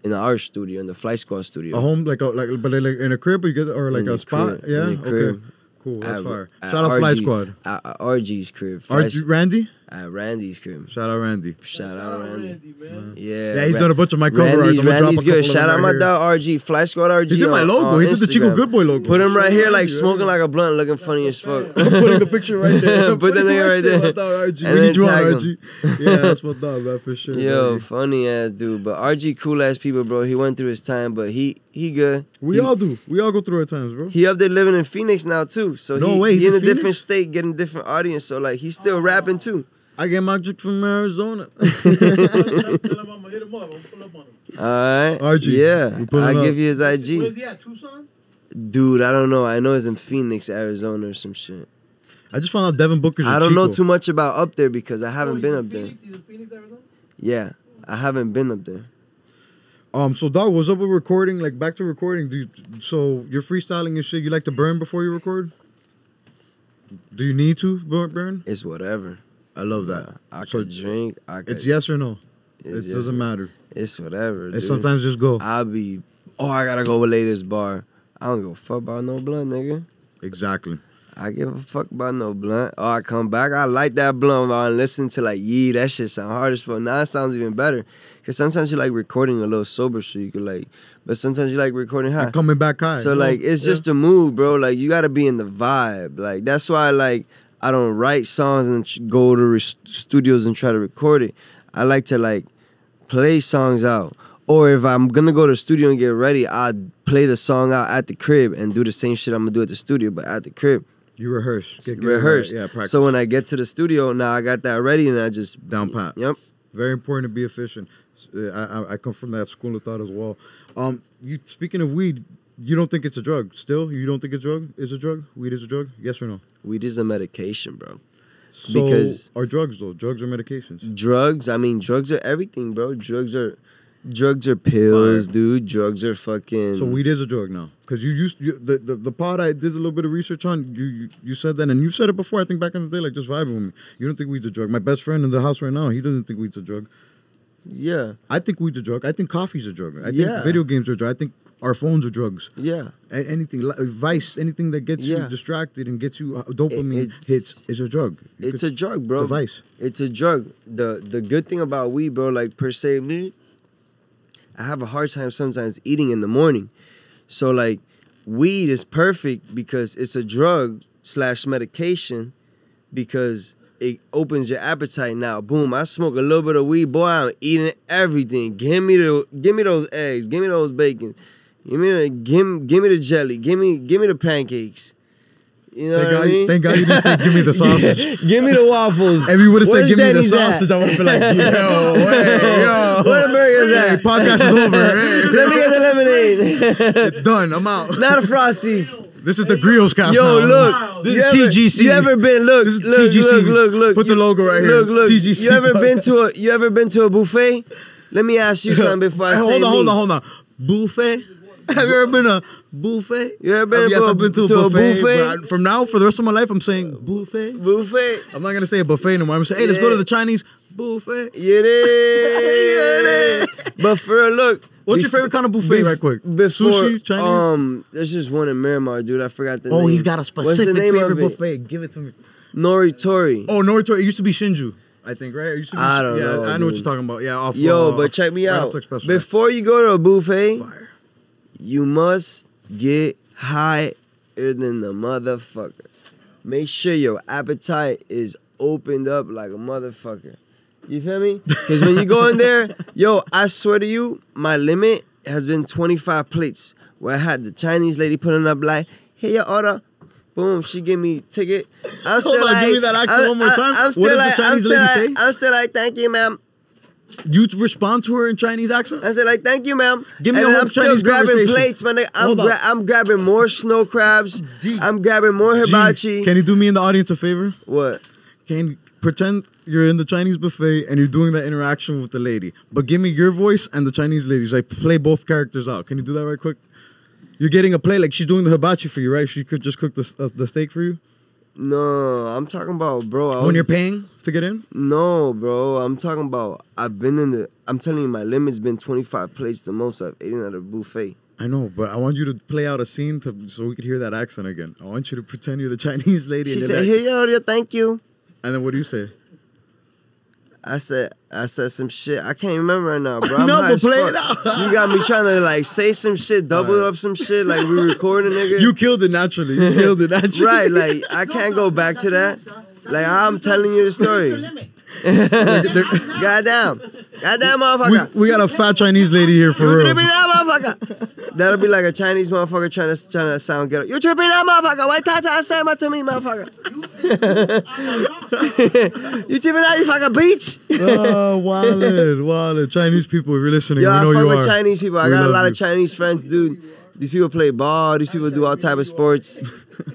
in our studio, in the Fly Squad studio. A home, but like in a crib, or you get or like In a the spot? crib, Yeah. in the crib. Okay. Cool. That's fire. At Shout out Fly Squad. At RG's crib. Randy? At Randy's crib. Shout out Randy. Shout out Randy. man. Yeah, He's done a bunch of my cover arts. I'm gonna drop Randy's a couple good. of Shout them out right my here. dog RG, Fly Squad RG. He did my logo. on He did the Chico Instagram. Good Boy logo. Put him right here, like smoking like a blunt, looking funny as fuck. I'm putting the picture right there. Put the nigga right there. My dog, RG. And We then need you on tag him. RG. Yeah, that's my dog, man, for sure. Yo, man. funny ass dude. But RG cool ass people, bro. He went through his time, but he good. We all do. We all go through our times, bro. He up there living in Phoenix now too. So No way, he he's in in a different Phoenix? state, getting a different audience. So like he's still rapping too. I get my chick from Arizona. Tell him I'm gonna hit him up. I'm gonna pull up on him. Alright. RG, Yeah. we pulling I'll up. give you his Where's IG. he at? Tucson? Dude, I don't know. I know he's in Phoenix, Arizona or some shit. I just found out Devin Booker's a I don't know Chico. too much about up there because I haven't he's been in up there. Phoenix? He's in Phoenix, Arizona? Yeah. I haven't been up there. So dog, what's up with recording? Like back to recording. So you're freestyling and shit. You like to burn before you record? Do you need to burn? It's whatever. I love that. I So could drink. I could, it's yes or no. it's It yes doesn't or- matter. It's whatever. It's dude. sometimes just go. I gotta go lay this bar. I don't give a fuck about no blunt, nigga. Exactly. I give a fuck about no blunt. Oh, I come back, I like that blunt and listen to like, that shit sound hard as fuck. Now it sounds even better. Cause sometimes you like recording a little sober so you could like, but sometimes you like recording high. You're coming back high. So No, like, it's yeah. just a mood, bro. Like you gotta be in the vibe. Like that's why like, I don't write songs and go to studios and try to record it. I like to like play songs out. Or if I'm gonna go to the studio and get ready, I'd play the song out at the crib and do the same shit I'm gonna do at the studio, but at the crib. You rehearse. Get Rehearse. Right. Yeah, practice. So when I get to the studio, now I got that ready and I just Down pat. Yep. Very important to be efficient. I come from that school of thought as well. You speaking of weed, you don't think it's a drug? Still, you don't think it's a drug? Is a drug? Weed is a drug? Yes or no? Weed is a medication, bro. So Because- are drugs though? Drugs are medications. Drugs, I mean, drugs are everything, bro. Drugs are pills, Fire. dude. Drugs are fucking. So weed is a drug now, because the pod I did a little bit of research on. You said that, and you said it before. I think back in the day, like just vibing with me. You don't think weed's a drug. My best friend in the house right now, he doesn't think weed's a drug. Yeah, I think weed's a drug. I think coffee's a drug. I think Yeah. video games are a drug. I think our phones are drugs. yeah. Anything, vice, anything that gets you Yeah. distracted and gets you dopamine It's- hits is a drug. It's a drug, bro. It's a vice. It's a drug. The good thing about weed, bro, like per se me, I have a hard time sometimes eating in the morning. So like weed is perfect because it's a drug / medication because it opens your appetite now. Boom, I smoke a little bit of weed, boy, I'm eating everything. Give me those eggs, give me those bacon. Give me the jelly, give me the pancakes. You know what I mean? Thank God you didn't say give me the sausage. Give me the waffles. If you would have said Where's give me the Denny's at? sausage, I would have been like, yo, hey, yo. Where the burgers Hey, at? podcast is over. Hey, Let me get the lemonade. it's done. I'm out. Not a Frosties. This is the Grio's cast Yo, now. look. This you is ever- TGC. You ever been? Look. This is look, TGC. Look. Put the logo right here. Look. TGC. You ever been to a buffet? Let me ask you something before I Hey, say hold on. Buffet? Have you ever been a buffet? You ever been Yes, I've been to a buffet. buffet? But from now, for the rest of my life, I'm saying buffet. Buffet. I'm not gonna say a buffet anymore. I'm gonna say, hey, let's go Yeah. to the Chinese buffet. Yeah, But for real, look. What's your favorite kind of buffet, right quick? Before, Sushi, Chinese? there's just one in Miramar, dude. I forgot the name. Oh, he's got a What's the specific name favorite of it? buffet. Give it to me. Noritori. Oh, Noritori. It used to be Shinju, I think, right? It used to be, I don't know, I know what dude. you're talking about. Yeah, off. Yo, off- but check me right out. off the expressway. Before you go to a buffet, Fire. you must get higher than the motherfucker. Make sure your appetite is opened up like a motherfucker. You feel me? Because when you go in there, yo, I swear to you, my limit has been 25 plates where I had the Chinese lady putting up like, "Hey, your order." Boom, she give me ticket. I'm still Hold on, like, give me that accent one more time. I'm still What does like, the Chinese I'm lady still say? like, I'm still like, "Thank you, ma'am." You respond to her in Chinese accent? I said like, "Thank you, ma'am." Give me and a then whole I'm still Chinese grabbing conversation. plates, man. Hold on. I'm grabbing more snow crabs. G. I'm grabbing more hibachi. Can you do me and the audience a favor? What? Can you pretend you're in the Chinese buffet and you're doing that interaction with the lady, but give me your voice and the Chinese lady's. Like, play both characters out. Can you do that right quick? You're getting a plate, like she's doing the hibachi for you, right? She could just cook the steak for you. No, I'm talking about, bro. When you're paying to get in? No, bro. I'm talking about. I'm telling you, my limit's been 25 plates, the most I've eaten at a buffet. I know, but I want you to play out a scene so we could hear that accent again. I want you to pretend you're the Chinese lady. She said, "Hey, yo, thank you." And then what do you say? I said some shit. I can't remember right now, bro. I'm No, high but as play fuck. it out. You got me trying to like say some shit, double up some shit, like we recording, nigga. You killed it naturally. You killed it naturally. Right, like I can't go back to that. Like I'm telling you the story. Goddamn, motherfucker. We got a fat Chinese lady here for You real. tripping that motherfucker? That'll be like a Chinese motherfucker trying to sound ghetto. You tripping that motherfucker? Why Tata say that to me, motherfucker? You tripping that, you fucking bitch? Oh, wallet. Chinese people, if you're listening, Yo, we I know fuck you with are. Chinese people. I We got a love lot you. of Chinese friends, dude. These people play ball. These people do all type of sports.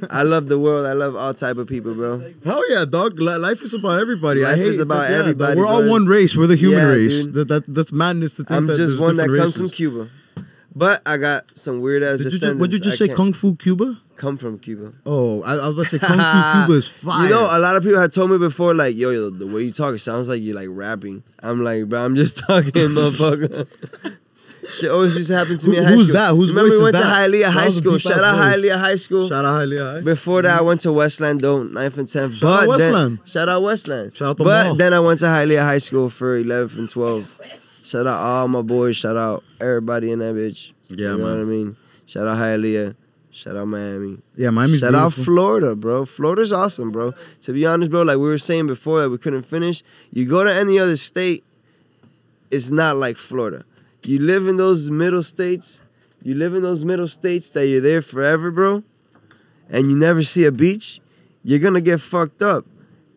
I love the world. I love all type of people, bro. Hell yeah, dog. Life is about everybody. Life I hate is about that, everybody, We're all bro. one race. We're the human Yeah, race. dude. That's madness to think I'm that just there's one that different comes races. from Cuba. But I got some weird ass descendants. What did you I say? can't- Kung Fu Cuba? Come from Cuba. Oh, I was about to say Kung Fu Cuba is fire. You know, a lot of people had told me before, like, yo, the way you talk, it sounds like you're like rapping. I'm like, bro, I'm just talking, motherfucker. Shit always used to happen to me in high Who's school. that? Whose Remember voice we went is to that? Hialeah That High was a School. deep-ass Shout out voice. Hialeah High School. Shout out Hialeah High. Before that, I went to Westland, though, 9th and 10th. Shout out But then- Westland. Shout out Westland. Shout out the But mall. then I went to Hialeah High School for 11th and 12th. Shout out all my boys. Shout out everybody in that bitch. Yeah, you know man. what I mean? Shout out Hialeah. Shout out Miami. Yeah, Miami's Shout out beautiful. Florida, bro. Florida's awesome, bro. To be honest, bro, like we were saying before that we couldn't finish. You go to any other state, it's not like Florida. You live in those middle states. You live in those middle states that you're there forever, bro. And you never see a beach. You're gonna get fucked up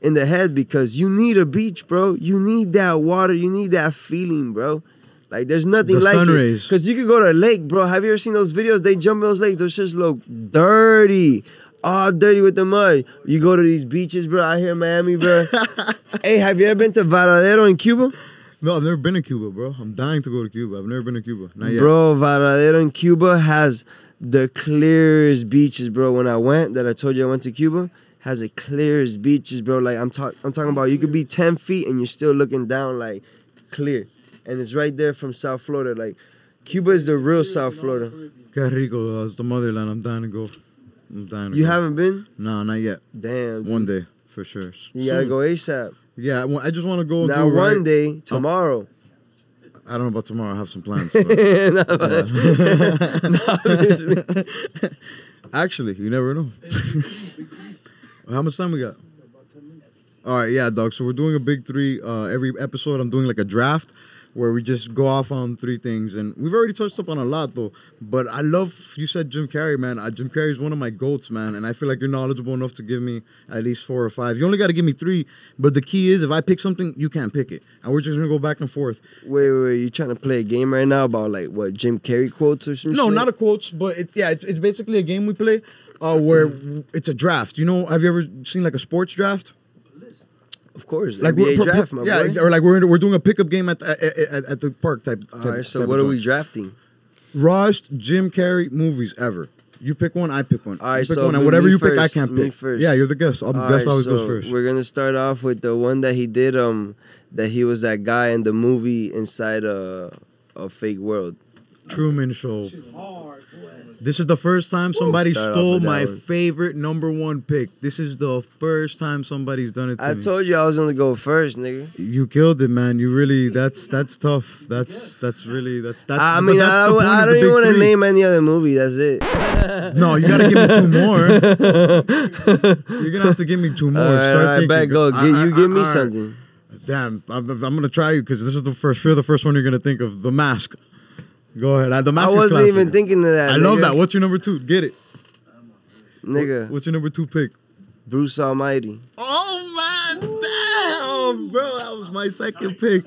in the head because you need a beach, bro. You need that water. You need that feeling, bro. Like there's nothing The like sun it. rays. Because you could go to a lake, bro. Have you ever seen those videos? They jump in those lakes. Those just look dirty. All dirty with the mud. You go to these beaches, bro, out here in Miami, bro. Hey, have you ever been to Varadero in Cuba? No, I've never been to Cuba, bro. I'm dying to go to Cuba. I've never been to Cuba. Not yet. Bro, Varadero in Cuba has the clearest beaches, bro. When I went, that I told you I went to Cuba, has the clearest beaches, bro. Like I'm talking about, you could be 10 feet and you're still looking down like clear. And it's right there from South Florida. Like Cuba is the real South Florida. Que rico. It's the motherland. I'm dying to go. I'm dying to You go. haven't been? No, not yet. Damn. Dude. One day, for sure. You gotta Soon. go ASAP. Yeah, I just want to go. And Now do it one right. day, tomorrow. I don't know about tomorrow. I have some plans. but- Actually, you never know. How much time we got? All right, yeah, dog. So we're doing a big three. Every episode, I'm doing like a draft where we just go off on three things, and we've already touched up on a lot though. But I love you said Jim Carrey, man. Jim Carrey is one of my goats, man, and I feel like you're knowledgeable enough to give me at least 4 or 5. You only got to give me 3, but the key is if I pick something, you can't pick it, and we're just gonna go back and forth. Wait, you trying to play a game right now about like what Jim Carrey quotes or some shit? No, not a quotes, but it's basically a game we play where it's a draft. You know, have you ever seen like a sports draft? Of course, Like NBA draft, my boy. or like we're doing a pickup game at the park type. All right, so what are we drafting? Rawest Jim Carrey movies ever. You pick one, I pick one. All right, you pick so one, and me whatever you pick, I first, can't me pick. first. Yeah, you're the guest. All Guest right, always so goes first. we're gonna start off with the one that he did. That he was that guy in the movie inside a fake world. Truman Show. This is the first time somebody Start off stole with that my one. favorite #1 pick. This is the first time somebody's done it to I me. told you I was gonna go first, nigga. You killed it, man. You really that's tough. That's really that's I but mean, that's the point I of the don't even big want to three. name any other movie. That's it. No, you gotta give me 2 more. You're gonna have to give me 2 more. All right, Start all right, thinking. bet go. Give me all right. something. Damn, I'm gonna try you because this is the first. You're the first one you're gonna think of. The Mask. Go ahead. The I Mask is wasn't classic. even thinking of that. I love that. What's your number 2? Get it. Nigga. What's your number 2 pick? Bruce Almighty. Oh, man. Damn, bro. That was my second pick.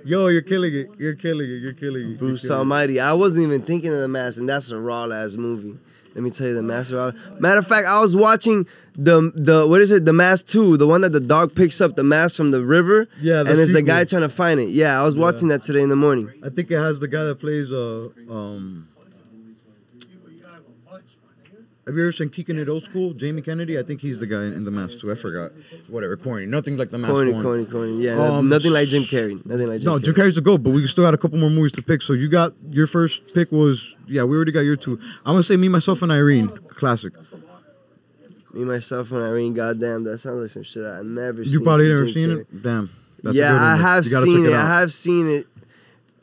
Yo, you're killing it. You're killing it. You're killing it. Bruce Almighty. I wasn't even thinking of The Mask, and that's a raw-ass movie. Let me tell you, The Mask. Matter of fact, I was watching the what is it? The Mask 2, the one that the dog picks up the mask from the river. Yeah, and there's a guy trying to find it. Yeah, I was watching that today in the morning. I think it has the guy that plays have you ever seen Kicking It Old School? Jamie Kennedy? I think he's the guy in The Mask too. I forgot. Whatever, corny. Nothing like The Mask 1. Corny. Yeah, nothing like Jim Carrey. Nothing like Jim Carrey. Jim Carrey's the GOAT, but we still got a couple more movies to pick. So you got your first pick was we already got your 2. I'm gonna say Me, Myself, and Irene, classic. Me, Myself, and Irene. Goddamn, that sounds like some shit I never seen. You probably never Jim seen Carrey. it. Damn. That's Yeah, I have seen it. I I have seen it.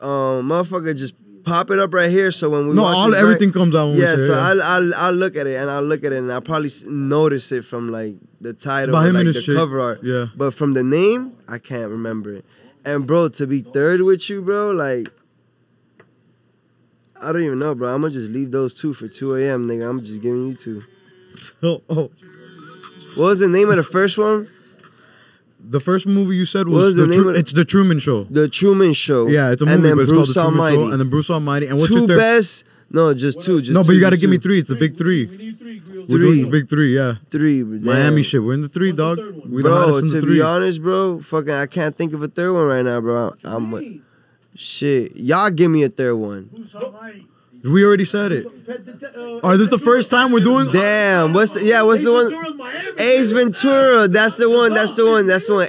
Motherfucker, just pop it up right here. So when we watch it, everything comes out. When yeah, we say, so I'll look at it and I'll probably notice it from like the title or like the cover art. Yeah. But from the name, I can't remember it. And bro, to be third with you, bro, like I don't even know, bro. I'm gonna just leave those 2 for 2 a.m. nigga. I'm just giving you 2. Oh. What was the name of the first one? The first movie you said What was was the name of it's The Truman Show. The Truman Show. Yeah, it's a movie, and then but it's Bruce called The Truman Almighty. Show. And then Bruce Almighty. And what's 2 your third? best? No, just 2. Just no, but 2, you got to just give me 2. 3. It's a big 3. We need 3, Grio. We're doing the big 3, yeah. 3, damn. Miami shit. We're in the 3, dog. We the Bro, hottest in to the be 3. honest, bro, fucking, I can't think of a third one right now, bro. Shit. Y'all give me a third one. Bruce Almighty. We already said it. This is the first time we're doing. Damn. What's the one? Ace Ventura. That's the one.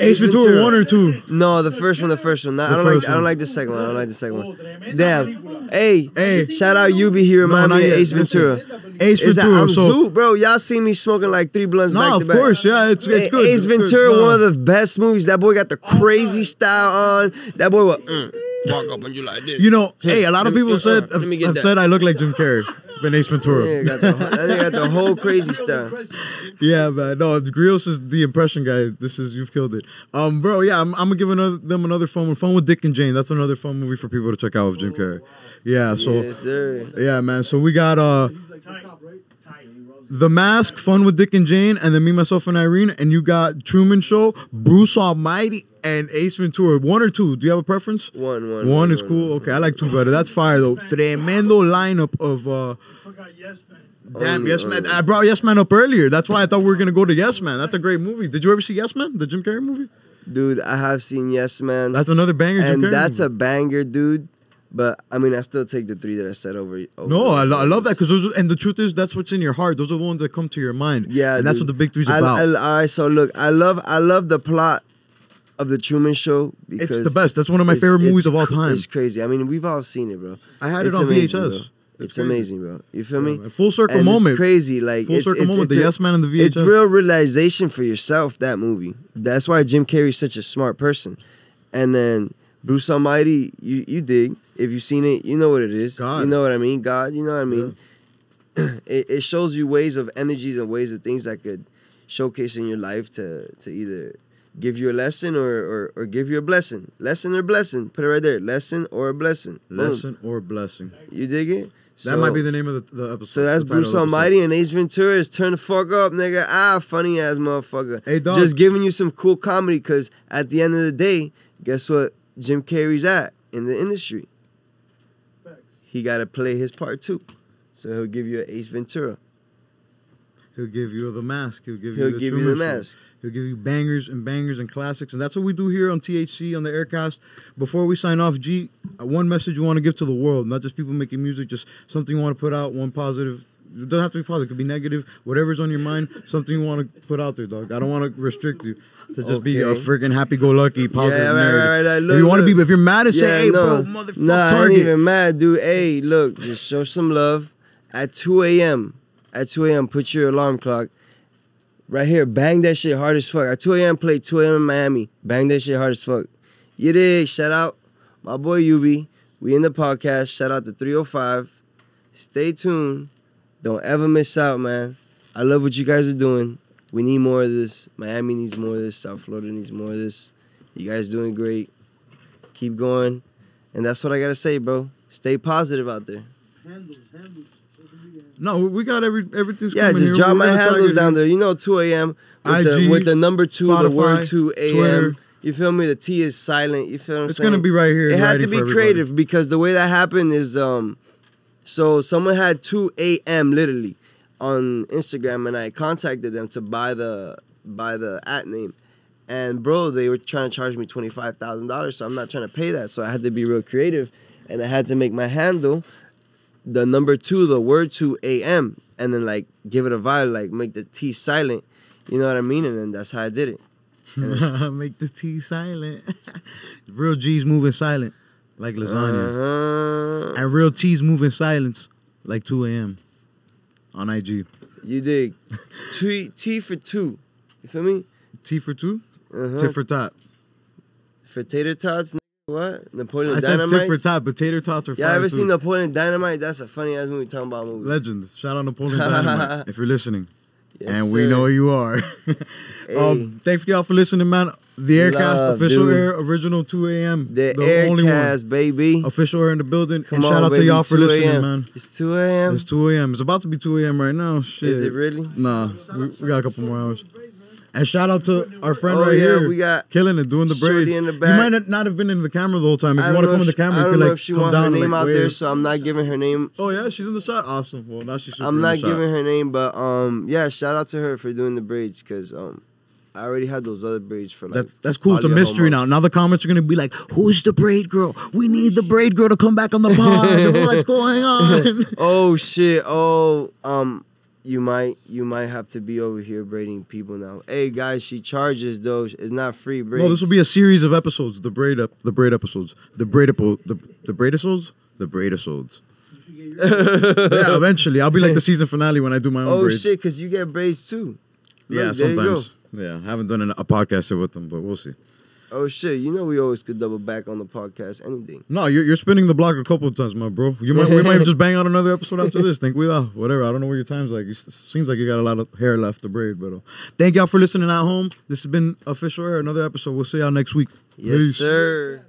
Ace Ventura 1 or 2? No, the first one. I don't like the second one. Damn. Hey. Shout out Yubi. He remind me of Ace Ventura. Ace Ventura. I'm Zoot, bro. Y'all see me smoking like 3 blunts back to back. No, of course, yeah, it's good. Ace Ventura, one of the best movies. That boy got the crazy style on. That boy was walk up on you like this. You know, a lot of people have said I look like Jim Carrey in Ace Ventura. Yeah, got the whole crazy style. Yeah, man. No, Grios is the impression guy. You've killed it. Bro, yeah, I'm gonna give them another fun with Dick and Jane. That's another fun movie for people to check out with Jim Carrey. Yeah, so yes, sir. Yeah, man. So we got The Mask, Fun with Dick and Jane, and then Me, Myself, and Irene, and you got Truman Show, Bruce Almighty, and Ace Ventura. 1 or 2? Do you have a preference? One is cool. Okay, I like 2 better. That's fire though. Tremendo lineup of. I forgot Yes Man. Damn, Yes Man. I brought Yes Man up earlier. That's why I thought we were gonna go to Yes Man. That's a great movie. Did you ever see Yes Man, the Jim Carrey movie? Dude, I have seen Yes Man. That's another banger. Jim Carrey that's movie. a banger, dude. But I mean, I still take the 3 that I said over. No, I love that because and the truth is that's what's in your heart. Those are the ones that come to your mind. Yeah, and that's what the big 3's about. All right, so look, I love the plot of the Truman Show because it's the best. That's one of my favorite movies of all time. It's crazy. I mean, we've all seen it, bro. I had it on VHS. It's amazing, bro. You feel me? Full circle and moment. It's crazy. Like full circle moment. The Yes Man and the VHS. It's real realization for yourself. That movie. That's why Jim Carrey's such a smart person. And then Bruce Almighty, you dig. If you've seen it, you know what it is. God. You know what I mean. God, you know what I mean. Yeah. It shows you ways of energies and ways of things that could showcase in your life to either give you a lesson or give you a blessing. Lesson or blessing. Put it right there. Lesson or a blessing. Lesson or blessing. You dig it? That might be the name of the episode. So that's Bruce Almighty and Ace Ventura is turn the fuck up, nigga. Funny ass motherfucker. Hey, dog. Just giving you some cool comedy because at the end of the day, guess what? Jim Carrey's at in the industry. He got to play his part too. So he'll give you an Ace Ventura. He'll give you The Mask. He'll give you the Mask. Mask. He'll give you bangers and classics. And that's what we do here on THC, on the Aircast. Before we sign off, G, one message you want to give to the world, not just people making music, just something you want to put out, one positive. It doesn't have to be positive. It could be negative. Whatever's on your mind, something you want to put out there, dog. I don't want to restrict you to just be a freaking happy-go-lucky, positive narrative. Right. Look, if you want to be, if you're mad, say, hey, bro, motherfucker, Nah, Target. I ain't even mad, dude. Hey, look, just show some love. At 2 a.m., put your alarm clock. Right here, bang that shit hard as fuck. At 2 a.m., play 2 a.m. in Miami. Bang that shit hard as fuck. You dig? Shout out my boy Yubi. We in the podcast. Shout out to 305. Stay tuned. Don't ever miss out, man. I love what you guys are doing. We need more of this. Miami needs more of this. South Florida needs more of this. You guys doing great. Keep going. And that's what I got to say, bro. Stay positive out there. Handles, social media. No, we got everything's Yeah, coming just here. drop We're my gonna tag handles it down in. there. You know, 2AM IG, with the number 2, the word Spotify, 2AM. Twitter. You feel me? The T is silent. You feel what I'm It's saying? gonna be right here. It in had writing to be for everybody. creative because the way that happened is so someone had 2AM literally on Instagram, and I contacted them to buy the at name. And bro, they were trying to charge me $25,000, so I'm not trying to pay that. So I had to be real creative, and I had to make my handle the number 2, the word 2AM, and then like give it a vibe, like make the T silent. You know what I mean? And then that's how I did it. Make the T silent. Real G's moving silent, like lasagna. Uh-huh. And real T's moving silence, like 2AM on IG. You dig? T for 2. You feel me? T for 2? Uh-huh. Tit for tat. For tater tots, what? Napoleon I said Dynamite. tit for tat, but tater tots are Yeah, fire ever too. seen Napoleon Dynamite? That's a funny ass movie talking about movies. Legend. Shout out Napoleon Dynamite if you're listening. Yes, And we sir. know you are. Hey. Thanks y'all for listening, man. The Aircast Love, official dude. air, original 2AM. The only Aircast, baby. official air in the building. Come and on, shout out to baby, y'all for 2 listening, a.m. man. It's 2 a.m. It's 2 a.m. It's about to be 2 a.m. right now. Shit. Is it really? Nah, we got a couple more hours. And shout out to our friend Oh, right yeah, here. we got killing it, doing the Shorty braids. in the You back. might not have been in the camera the whole time. If I you don't want to know come in the if camera, I you don't could know like if she come want her down and name like out wave. there, so I'm not giving her name. Oh yeah, she's in the shot. Awesome. Well, now she's super I'm in not the shot. giving her name, but yeah, shout out to her for doing the braids because I already had those other braids for like. That's cool. It's a probably mystery whole now. month. Now the comments are gonna be like, "Who's the braid girl? We need the braid girl to come back on the pod. What's going on?" Oh shit! Oh you might have to be over here braiding people now. Hey guys, she charges though. It's not free braids. No, this will be a series of episodes. The braid episodes. The braidisodes. The braidisodes. Yeah, eventually I'll be like the season finale when I do my own Oh braids. shit! Because you get braids too. Yeah, Look, there you go. sometimes. Yeah, I haven't done a podcast here with them, but we'll see. Oh shit! You know we always could double back on the podcast. Anything. No, you're spinning the block a couple of times, my bro. We might just bang out another episode after this. Think we are. Whatever. I don't know what your time's like. It seems like you got a lot of hair left to braid, but thank y'all for listening at home. This has been Official Air, another episode. We'll see y'all next week. Yes, Peace. sir.